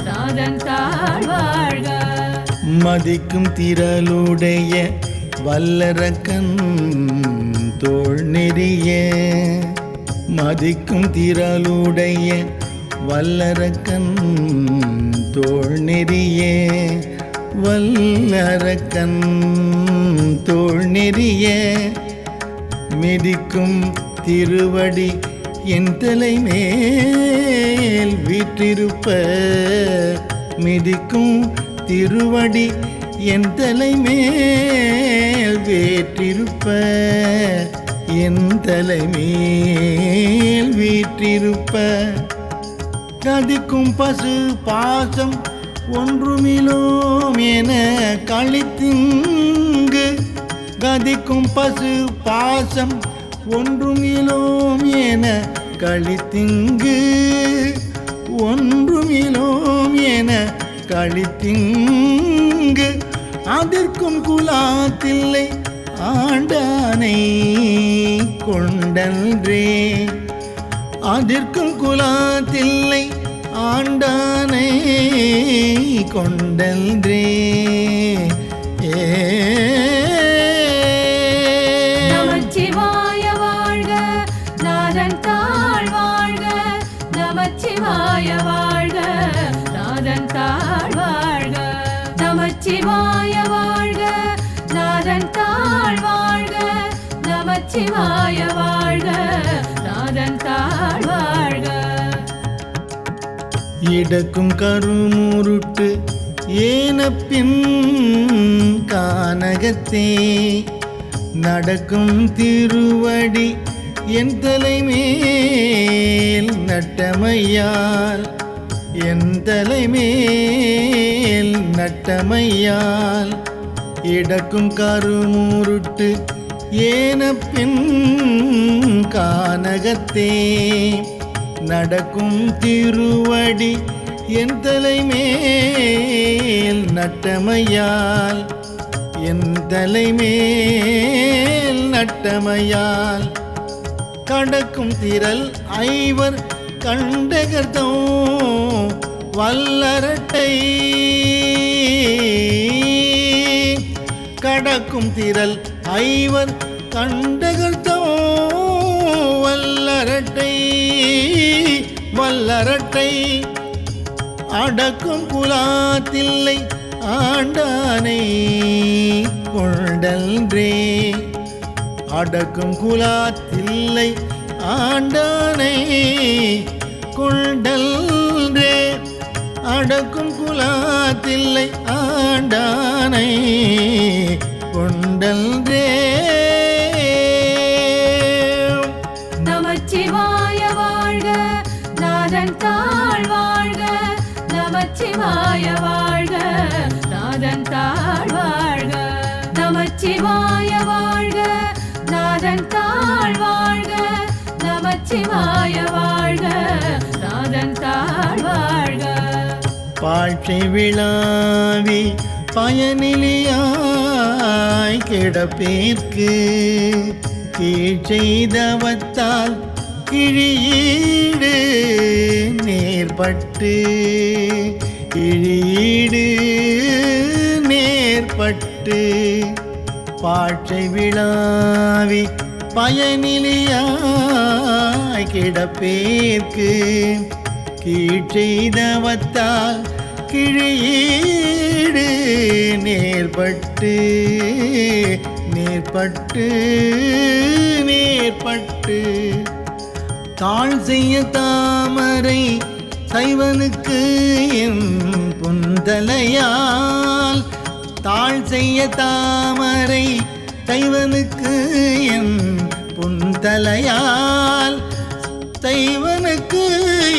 நாதன் தாழ் வாழ்க மதிக்கும் திரளுடைய வல்லரக்கன் தோள் நெறிய மதிக்கும் திரளுடைய வல்லரக்கன் தோள் நெறிய வல்லரக்கன் தோள் நெறிய மிதிக்கும் திருவடி என் தலை மேல் வீற்றிருப்ப மிதிக்கும் திருவடி என் தலை மேல் வேற்றிருப்ப என் தலை மேல் வீற்றிருப்ப கதிக்கும் பசு பாசம் ஒன்றுமிலோம் என கழித்திங்கு கதிக்கும் பசு பாசம் ஒன்றுமிலோம் என கழித்திங்கு ஒன்றுமிலோம் என கழித்திங்கு அதற்கும் குலாத்தில்லை ஆண்டானை கொண்டன்றே அதற்கும் குலாத்தில்லை ஆண்டானை கொண்டன்றே நமச்சிவாய வாழ்க நாதன் தாழ் நமச்சிவாய வாழ்க நாதன் தாழ் வாழ்க நமச்சிவாய வாழ்க நாதன் தாழ் வாழ்க நமச்சிவாய வாழ்க நாதன் தாழ் வாழ்க இடக்கும் கருமுருட்டு ஏனப்பின் கானகத்தே நடக்கும் திருவடி என் தலைமேல் நட்டமையால் என் தலைமேல் நட்டமையால் இடக்கும் கருமுருட்டு ஏனப்பின் கானகத்தே நடக்கும் திருவடி என் தலைமேல் நட்டமையால் என் தலைமேல் நட்டமையால் கடக்கும் திரள் ஐவர் கண்டகர்தோ வல்லரட்டை கடக்கும் திரள் ஐவர் கண்டகர்தோ வல்லரட்டை வல்லரட்டை அடக்கும் குலாத்தில்லை ஆண்டானை கொண்டல்ரே அடக்கும் குலாத்தில்லை ஆண்டானை கொண்டல்ரே அடக்கும் குலாத்தில்லை ஆண்டானை கொண்டல்ரே நமச்சிவாய வாழ்க நாதன் தாழ் வாழ்க நமச்சிவாய வாழ்க நாதன் தாழ் வாழ்க நமச்சிவாய வாழ்க நாதன் தாழ் வாழ்க நமச்சிவாய வாழ்க நாதன் தாழ் வாழ்க பாழ்ச்சி விழாவி பயனிலியாய் கிடப்பேற்கு கீழ் செய்தவத்தால் கிழியீடு நேர்பட்டு கிழியீடு நேர்பட்டு பாழ்ச்சை விழாவி பயனிலியாய் கிடப்பேற்கு கீழ் செய்தவத்தால் கிழியீடு நேர்பட்டு நேர்பட்டு நேர்பட்டு தாழ் செய்ய தாமரை சைவனுக்கு என் புந்தலையால் தாழ் செய்ய தாமரை சைவனுக்கு என் புந்தலையால் சைவனுக்கு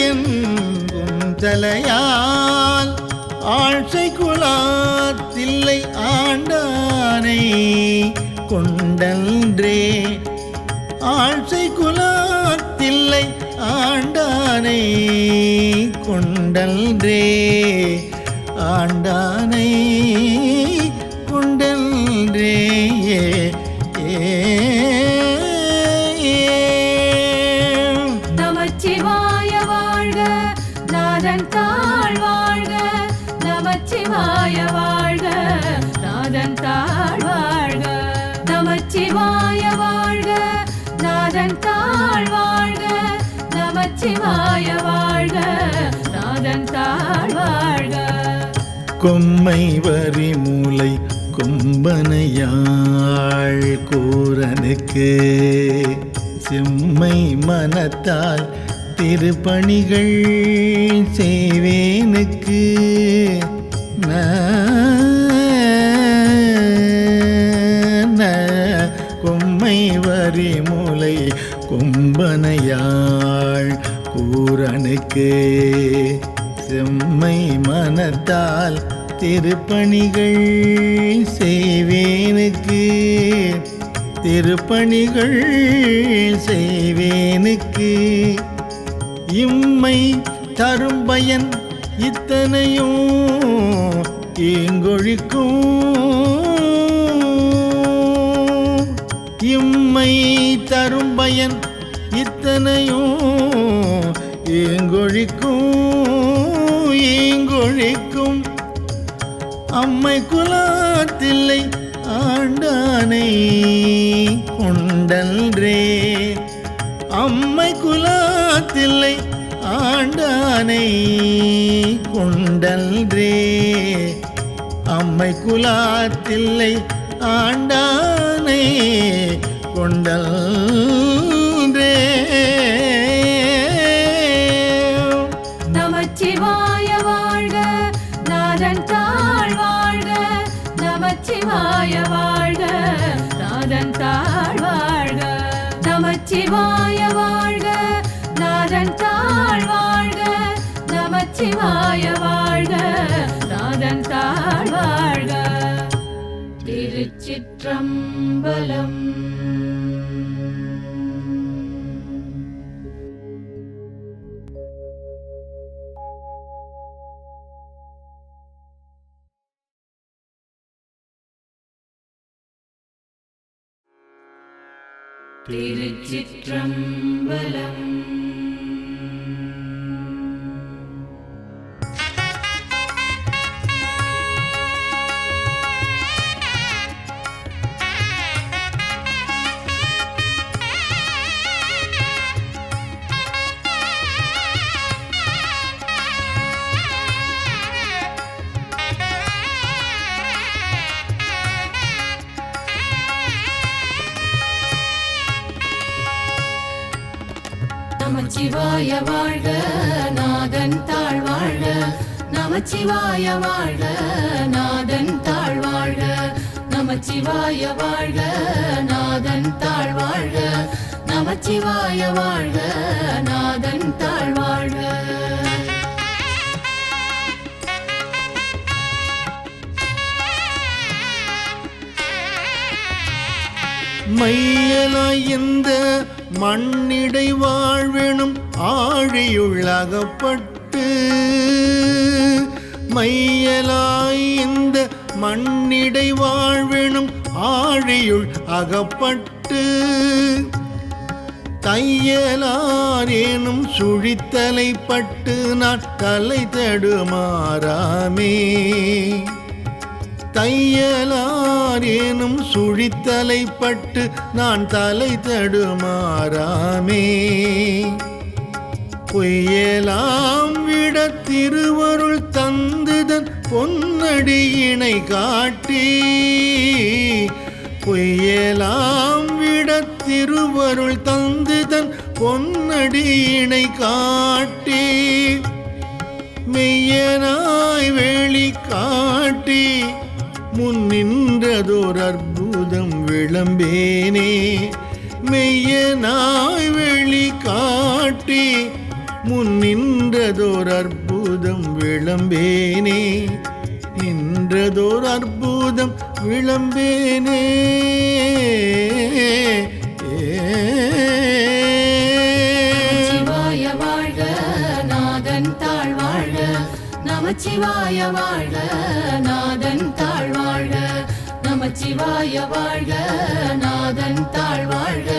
என் புந்தலையால் ஆழ்சை குலாத்தில்லை ஆண்டானை கொண்டல்ரே ஆழ்சை குலாத்தில்லை ஆண்டானை கொண்டல்ரே ஆண்டானை கொண்டல்ரே நமச்சிவாய வாழ்க நாதன் தாழ் வாழ்க நமச்சிவாய வாழ்க நாதன் தாழ் வாழ்க நமச்சிவாய வாழ்க நாதன் தாழ் வாழ்க நமச்சிவாய வாழ்க நாதன் தாழ் வாழ்க கொம்மை வரி மூலை கொம்பனையாள் கூரனுக்கு செம்மை மனத்தால் திருப்பணிகள் செய்வேனுக்கு கொம்மை வரி மூலை கொம்பனையாள் கூரனுக்கு செம்மை மனத்தால் திருப்பணிகள் செய்வேனுக்கு திருப்பணிகள் செய்வேனுக்கு இம்மை தரும் பயன் இத்தனையும் ஈங்கொழிக்கும் இம்மை தரும் பயன் இத்தனையும் ஈங்கொழிக்கும் ஈங்கொழிக்கும் அம்மை குலாத்தில்லை ஆண்டானை கொண்டல்ரே அம்மை குலாத்தில்லை ஆண்டானை கொண்டல்ரே அம்மை குலாத்தில்லை ஆண்டானை கொண்டல்ரே. நமச்சிவாய வாழ்க நாதன் தாழ் வாழ்க நமச்சிவாய வாழ்க நாதன் தாழ் வாழ்க நமச்சிவாய வாழ்க நாதன் தாழ் வாழ்க நமச்சிவாய வாழ்க நாதன் தாழ் வாழ்க. திருச்சிற்றம்பலம். திருச்சிற்றம்பலம். நமச்சிவாய வாழ்க நாதன் தாழ் வாழ்க நமச்சிவாய வாழ்க நாதன் தாழ் வாழ்க நமச்சிவாய வாழ்க நாதன் தாழ் வாழ்க நமச்சிவாய வாழ்க நாதன் தாழ் வாழ்க. மையலாய் இந்த மண்ணிடை வாழ்வெனும் ஆழியுள்ளகப்பட்டு மையலாய் இந்த மண்ணிடை வாழ்வெனும் ஆழியுள் அகப்பட்டு தையலாரேனும் சுழித்தலைப்பட்டு நான் தலை தடுமாறாமே தையலாரேனும் சுழித்தலைப்பட்டு நான் தலை தடுமாறாமே பொய்யலாம் விட திருவருள் தந்துதன் பொன்னடியினை காட்டி பொய்யலாம் விட திருவருள் தந்துதன் பொன்னடியினை காட்டி மெய்யனாய் வெளி காட்டி முன்னின்றதோர் அற்புதம் விளம்பேனே மெய்யனாய் வெளி காட்டி முன்னின்றதோர் அற்புதம் விளம்பேனே நின்றதோர் அற்புதம் விளம்பேனே. நமச்சிவாய வாழ்க நாதன் தாழ் வாழ்க நமச்சிவாய வாழ்க நாதன் தாழ் வாழ்க நமச்சிவாய வாழ்க நாதன் தாழ் வாழ்க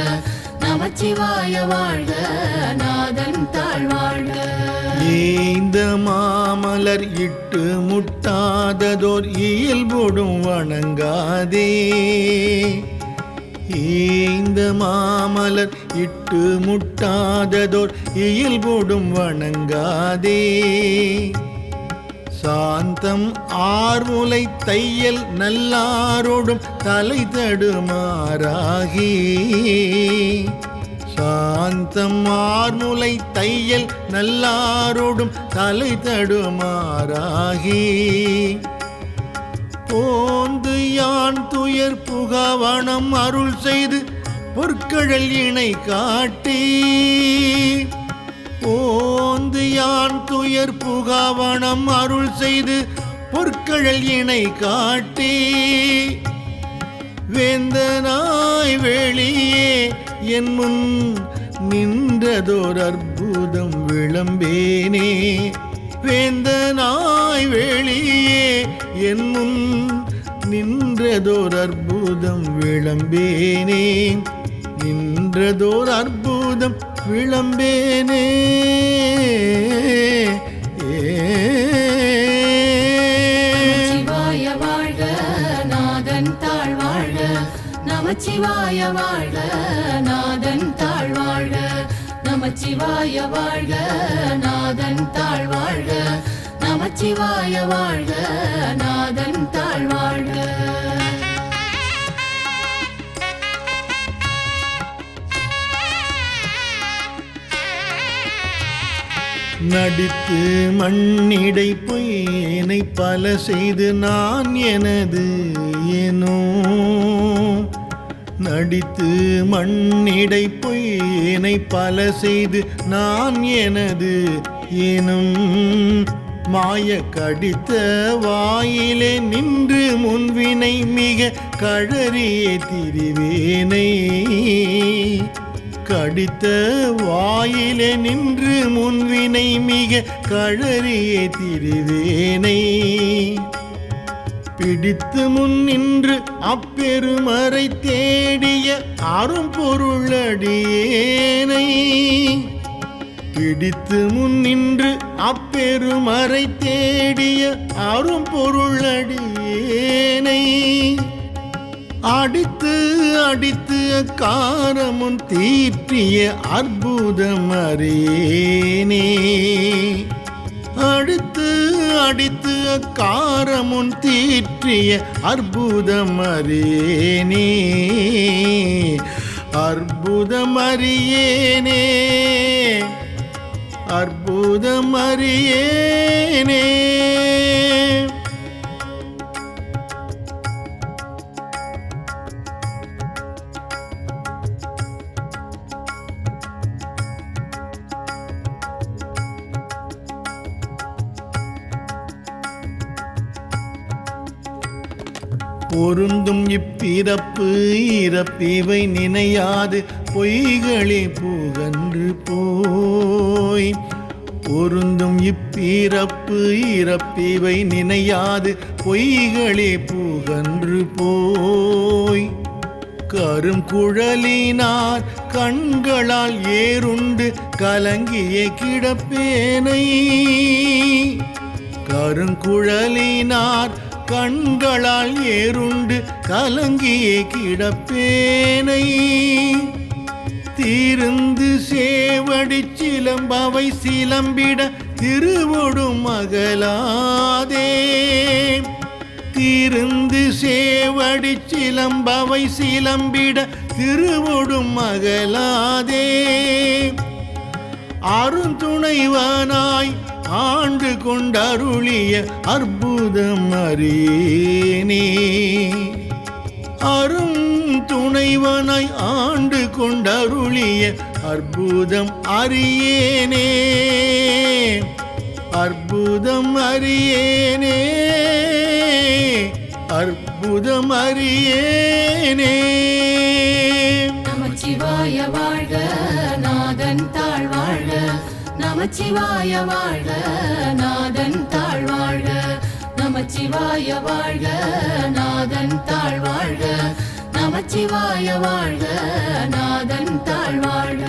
நமச்சிவாய வாழ்க நாதன் தாழ் வாழ்க. இந்த மாமலர் இட்டு முட்டாததோர் இயல்போடும் வணங்காதே இந்த மாமலர் இட்டு முட்டாததோர் இயல்போடும் வணங்காதே சாந்தம் ஆர்முலை தையல் நல்லாரோடும் தலை தடுமாறாகி சாந்தம் ஆர்முலை தையல் நல்லாரோடும் தலை தடுமாறாகி போந்து யான் துயர் புகவனம் அருள் செய்து பொற்கழல் இணை காட்டி போந்து யான் துயர் புகவனம் அருள் செய்து பொற்கழல் இணை காட்டி வேந்தனாய் வெளியே என் முன் நின்றதோர் அற்புதம் விளம்பேனே வேந்தனாய் வெளியே என் முன் நின்றதோர் அற்புதம் விளம்பேனே நின்றதோர் அற்புதம் விளம்பேனே. நமச்சிவாய வாழ்க நாதன் தாழ் வாழ்க நமச்சிவாய வாழ்க நாதன் தாழ் வாழ்க நமச்சிவாய வாழ்க நாதன் தாழ் வாழ்க நமச்சிவாய வாழ்க நாதன் தாழ் வாழ்க நடித்து மண்ணிடை பொய்னை பல செய்து நான் எனது ஏனோ நடித்து மண்ணிடை பொய்னை பல செய்து நான் எனது ஏனும் மாய கடித்த வாயிலே நின்று முன்வினை மிக கழறியே திரிவேனை கடித்த வாயிலே நின்று முன்வினை மிக கழறியே திரிவேனை பிடித்து முன் நின்று அப்பெருமறை தேடிய அரும்பொருளடியேனை பிடித்து முன் நின்று அப்பெருமறை தேடிய அரும்பொருளடியேனை அடித்து அடித்து அக்காரமுன் தீற்றிய அற்புதம் அறியேனே அடித்து அடித்து அக்காரமுன் தீற்றிய அற்புதம் அறியேனே அற்புதம் அறியேனே அற்புதம் அறியேனே பொருந்தும் இப்பிறப்பு இறப்பிவை நினையாது பொய்களே புகன்று போய் பொருந்தும் இப்பிறப்பு இறப்பிவை நினையாது பொய்களே புகன்று போய் கரும் குழலினார் கண்களால் ஏறுண்டு கலங்கிய கிடப்பேனை கருங்குழலினார் கண்களால் ஏறுண்டு கலங்கிய கிடப்பேனை தீர்ந்து சேவடி சிலம்பவை சிலம்பிட திருவொடும் மகளாதே தீர்ந்து சேவடி சிலம்பவை சிலம்பிட திருவொடும் மகளாதே அருந்துணைவனாய் ஆண்டு கொண்டருளிய அற்புதம் அறியேனே அருந்துணைவனாய் ஆண்டு கொண்டருளிய அற்புதம் அறியேனே அற்புதம் அறியேனே அற்புதம் அறியேனே நமச்சிவாய வாழ்க நாதன் தாழ் வாழ்க நமச்சிவாய வாழ்க நாதன் தாழ் வாழ்க நமச்சிவாய வாழ்க நாதன் தாழ் வாழ்க நமச்சிவாய வாழ்க நாதன் தாழ் வாழ்க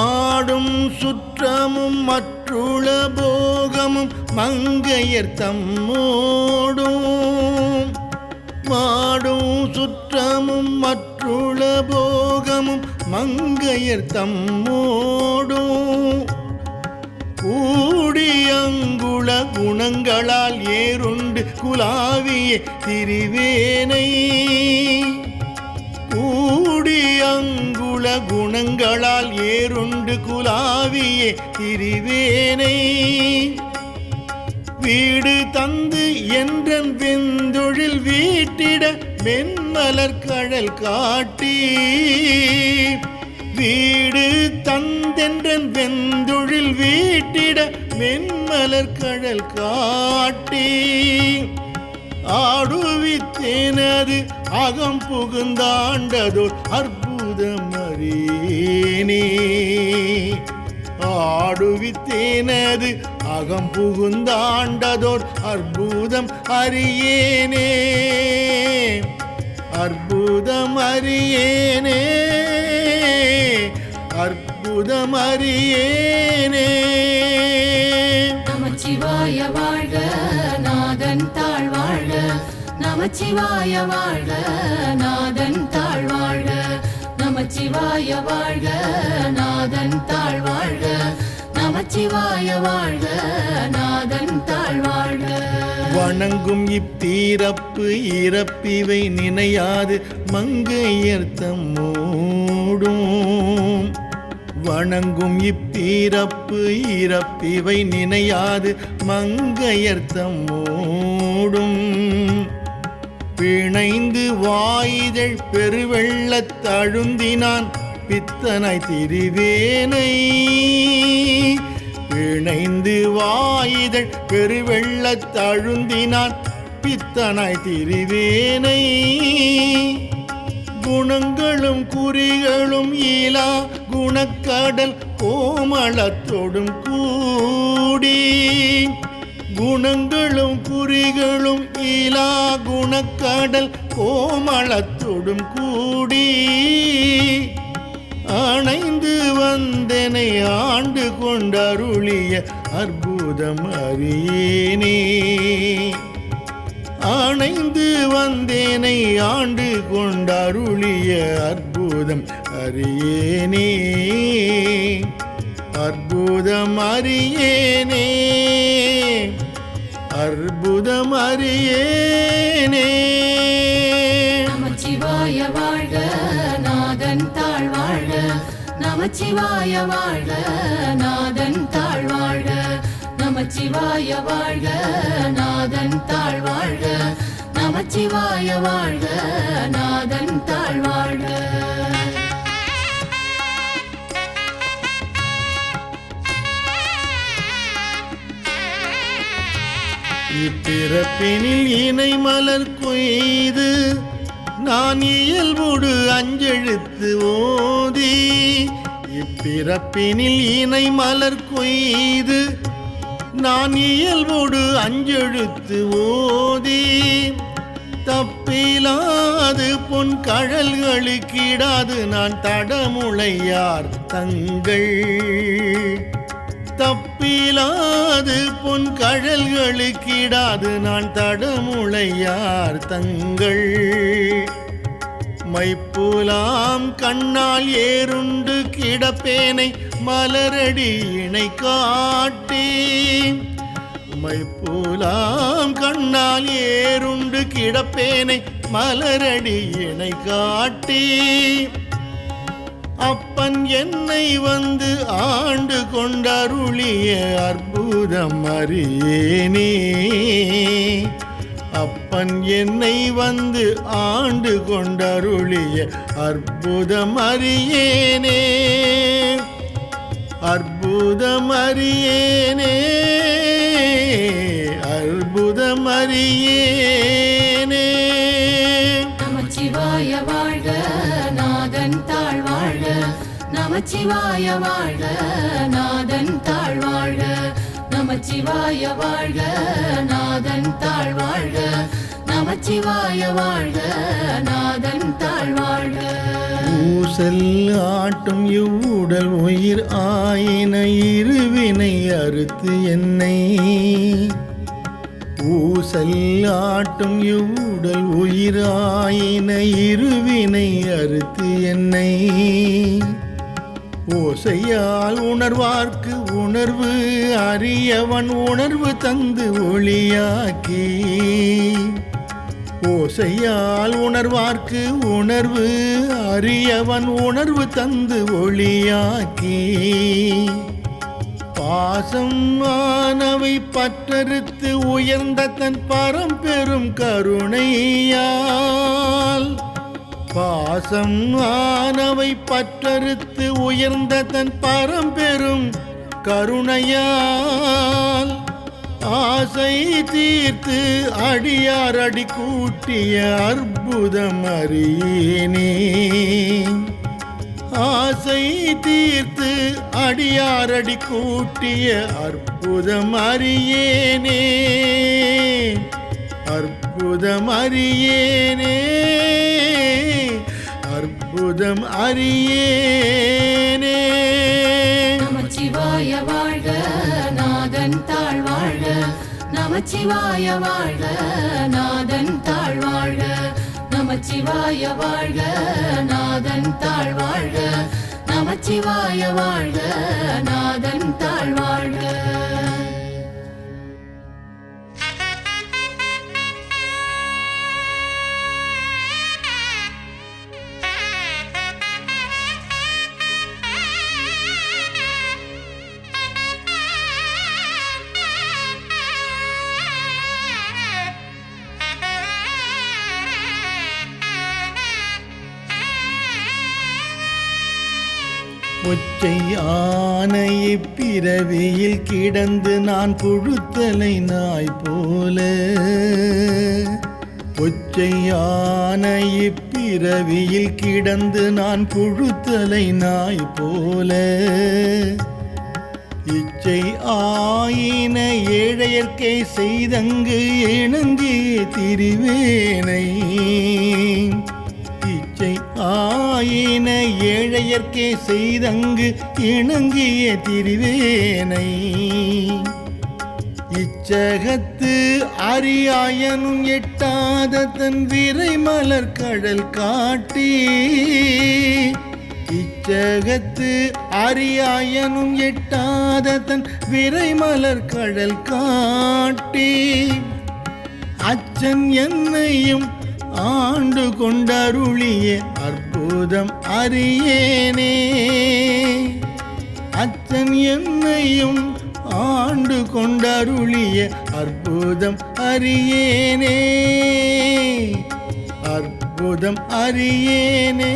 ஆடும் சுற்றமும் மற்றுள போகமும் மங்கையர் தம்மோடும் மாடும் சுற்றமும் மற்றுள போகமும் மங்கையர் தம்மோடும் கூடியங்குள குணங்களால் ஏறுண்டு குலாவிய திரிவேனை கூடியங்குள குணங்களால் ஏறுண்டு குலாவிய திரிவேனை வீடு தந்து என்றன் வெந்தொழில் வீட்டிட மென்மலர் கடல் காட்டி வீடு தந்தென்றன் வெந்தொழில் வீட்டிட மென்மலர் கடல் காட்டி ஆடுவித்தேனது அகம் புகுந்தாண்டதோர் அற்புதம் அறியேனே ஆடுவித்தேனது அகம் புகுந்தாண்டதோர் அற்புதம் அறியேனே அற்புதம் அறியேனே அற்புதம் அறியேனே. நமச்சிவாய வாழ்க நாதன் தாழ் வாழ்க நமச்சிவாய வாழ்க நாதன் தாழ் வாழ்க நமச்சிவாய வாழ்க நாதன் தாழ் வாழ்க நமச்சிவாய வாழ்க நாதன் தாழ் வாழ்க. வணங்கும் இப்பீரப்பு இறப்பிவை நினையாது மங்கையர்த்தம் மூடும் வணங்கும் இப்பீரப்பு இறப்பிவை நினையாது மங்கையர்த்தம் மூடும் பிணைந்து வாயிதழ் பெருவெள்ளத்தழுந்தினான் பித்தனாய் திரிவேனை பிணைந்து வாயிதழ் பெருவெள்ளத்தழுந்தினான் பித்தனாய் திரிவேனை குணங்களும் குறிகளும் ஈலா குணக்கடல் கோமளத்தோடும் கூடி குணங்களும் குறிகளும் ஈலா குணக்கடல் கோமளத்தோடும் கூடி அணைந்து வந்தனை ஆண்டு கொண்டருளிய அற்புதம் அறியேனே அணைந்து வந்தேனை ஆண்டு கொண்டருளிய அற்புதம் அறியேனே அற்புதம் அறியேனே அற்புதம் அறியேனே. நமச்சிவாய வாழ்க நாதன் தாழ் வாழ்க நமச்சிவாய வாழ்க நாதன் தாழ் வாழ்க நமச்சிவாய வாழ்க நாதன் தாழ் வாழ்க நமச்சிவாய வாழ்க நாதன் தாழ் வாழ்க. இப்பிறப்பினில் இணை மலர் கொய்து நான் இயல்போடு அஞ்செழுத்து ஓதி இப்பிறப்பினில் இணை மலர் கொய்து நான் இயல்போடு அஞ்செழுத்து ஓதி தப்பிலாது பொன் கழல்களுக்கிடாது நான் தடமுளையார் தங்கள் தப்பிலாது பொன் கழல்களுக்கிடாது நான் தடமுளையார் தங்கள் மைப்புலாம் கண்ணால் ஏறுண்டு கிடப்பேனை மலரடி இணை காட்டி மைப்புலாம் கண்ணால் ஏறுண்டு கிடப்பேனை மலரடி இணை காட்டி அப்பன் என்னை வந்து ஆண்டு கொண்டருளிய அற்புதம் அறியேனே அப்பன் என்னை வந்து ஆண்டு கொண்டருளிய அற்புதம் அறியேனே அற்புதம் அறியேனே அற்புதம் அறியேனே. நமச்சிவாய வாழ்க நாதன் தாழ் வாழ்க நமச்சிவாய வாழ்க நாதன் தாழ் வாழ்க நமச்சிவாய வாழ்க நாதன் தாழ் வாழ்க நமச்சிவாய வாழ்க நாதன் தாழ் வாழ்க. ஊசல் ஆட்டும் இவ்வுடல் உயிர் ஆயின இருவினை அறுத்து என்னை ஊசல் ஆட்டும் இவ்வுடல் உயிர் ஆயின இருவினை அறுத்து என்னை ஓசையால் உணர்வார்க்கு உணர்வு அறியவன் உணர்வு தந்து ஒளியாக்கி ஓசையால் உணர்வார்க்கு உணர்வு அறியவன் உணர்வு தந்து ஒளியாக்கி பாசம் ஆனவை பற்றறுத்து உயர்ந்த தன் பரம்பெரும் கருணையால் பாசம் ஆனவை பற்றறுத்து உயர்ந்த தன் பரம்பெரும் கருணையால் ஆசை தீர்த்து அடியார் அடி கூட்டிய அற்புதம் அறியேனே ஆசை தீர்த்து அடியாரடி கூட்டிய அற்புதம் அறியேனே, அற்புதம் அறியேனே, அற்புதம் அறியேனே. நமச்சிவாய வாழ்க நாதன் தாழ் வாழ்க, நமச்சிவாய வாழ்க நாதன் தாழ் வாழ்க, நமச்சிவாய வாழ்க நாதன் தாழ் வாழ்க, நமச்சிவாய வாழ்க நாதன் தாழ் வாழ்க. பொச்சை ஆனை பிறவியில் கிடந்து நான் புழுத்தலை நாய் போல, பொச்சை ஆனை பிறவியில் கிடந்து நான் புழுத்தலை நாய் போல, இச்சை ஆயின ஏழையர்க்கே செய்தங்கு இணங்கிய திரிவேனை, இச்சை ஆயின ஏழையர்க்கே செய்தங்கு இணங்கிய திரிவேனை, இச்சகத்து அரியாயனும் எட்டாத தன் விரை மலர் கடல் காட்டி, இச்சகத்து அரியாயனும் எட்டாத தன் விரை மலர் கடல் காட்டி, அச்சன் என்னையும் ஆண்டு கொண்டருளிய அற்புதம் அறியேனே, அச்சன் என்னையும் ஆண்டு கொண்டருளிய அற்புதம் அறியேனே, அற்புதம் அறியேனே,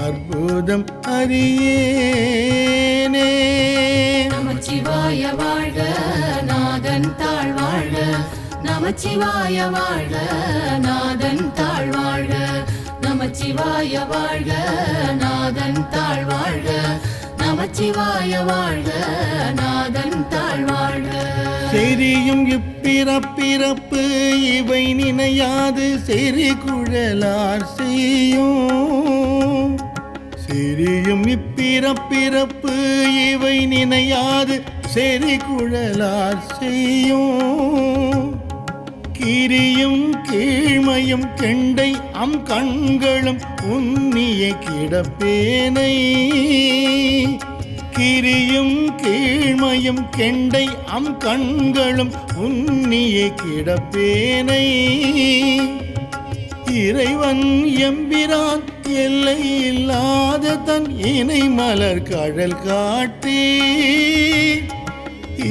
அற்புதம் அறியேனே. நமச்சிவாய வாழ்க நாதன் தாழ் வாழ்க, நமச்சிவாய வாழ்க நாதன் தாழ் வாழ்க, நமச்சிவாய வாழ்க நாதன் தாழ் வாழ்க, நமச்சிவாய வாழ்க நாதன் தாழ் வாழ்க. செரியும் இப்பிறப்பிறப்பு இவை நினையாது செறி குழலார் செய்யும், செரியும் இப்பிறப்பிறப்பு இவை நினையாது செறி குழலார் செய்யும், கிரியும் கீழ்மையும் கெண்டை அம் கண்களும் உன்னிய கிடப்பேனை, கிரியும் கீழ்மையும் கெண்டை அம் கண்களும் உன்னிய கிடப்பேனை, இறைவன் எம்பிரான் எல்லை இல்லாத தன் இணை மலர் கடல் காட்டி,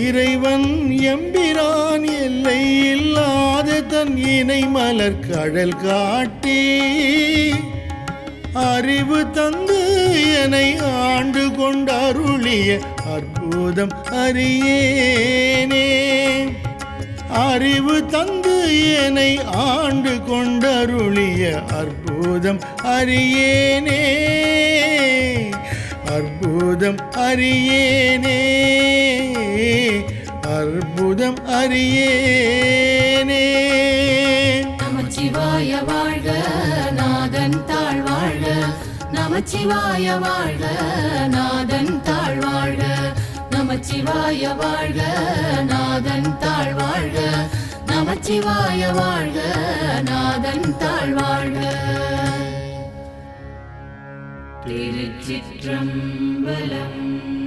இறைவன் எம்பிரான் எல்லை இல்லாத தன் இணை மலர் கடல் காட்டி, அறிவு தந்து என்னை ஆண்டு கொண்டருளிய அற்புதம் அறியேனே, அறிவு தந்து என்னை ஆண்டு கொண்டருளிய அற்புதம் அறியேனே, அற்புதம் அறியேனே, அற்புதம் அறியேனே. நமச்சிவாய வாழ்க நாதன் தாழ் வாழ்க, நமச்சிவாய வாழ்க நாதன் தாழ் வாழ்க, நமச்சிவாய வாழ்க நாதன் தாழ் வாழ்க, நமச்சிவாய வாழ்க நாதன் தாழ் வாழ்க. திருச்சிற்றம்பலம்.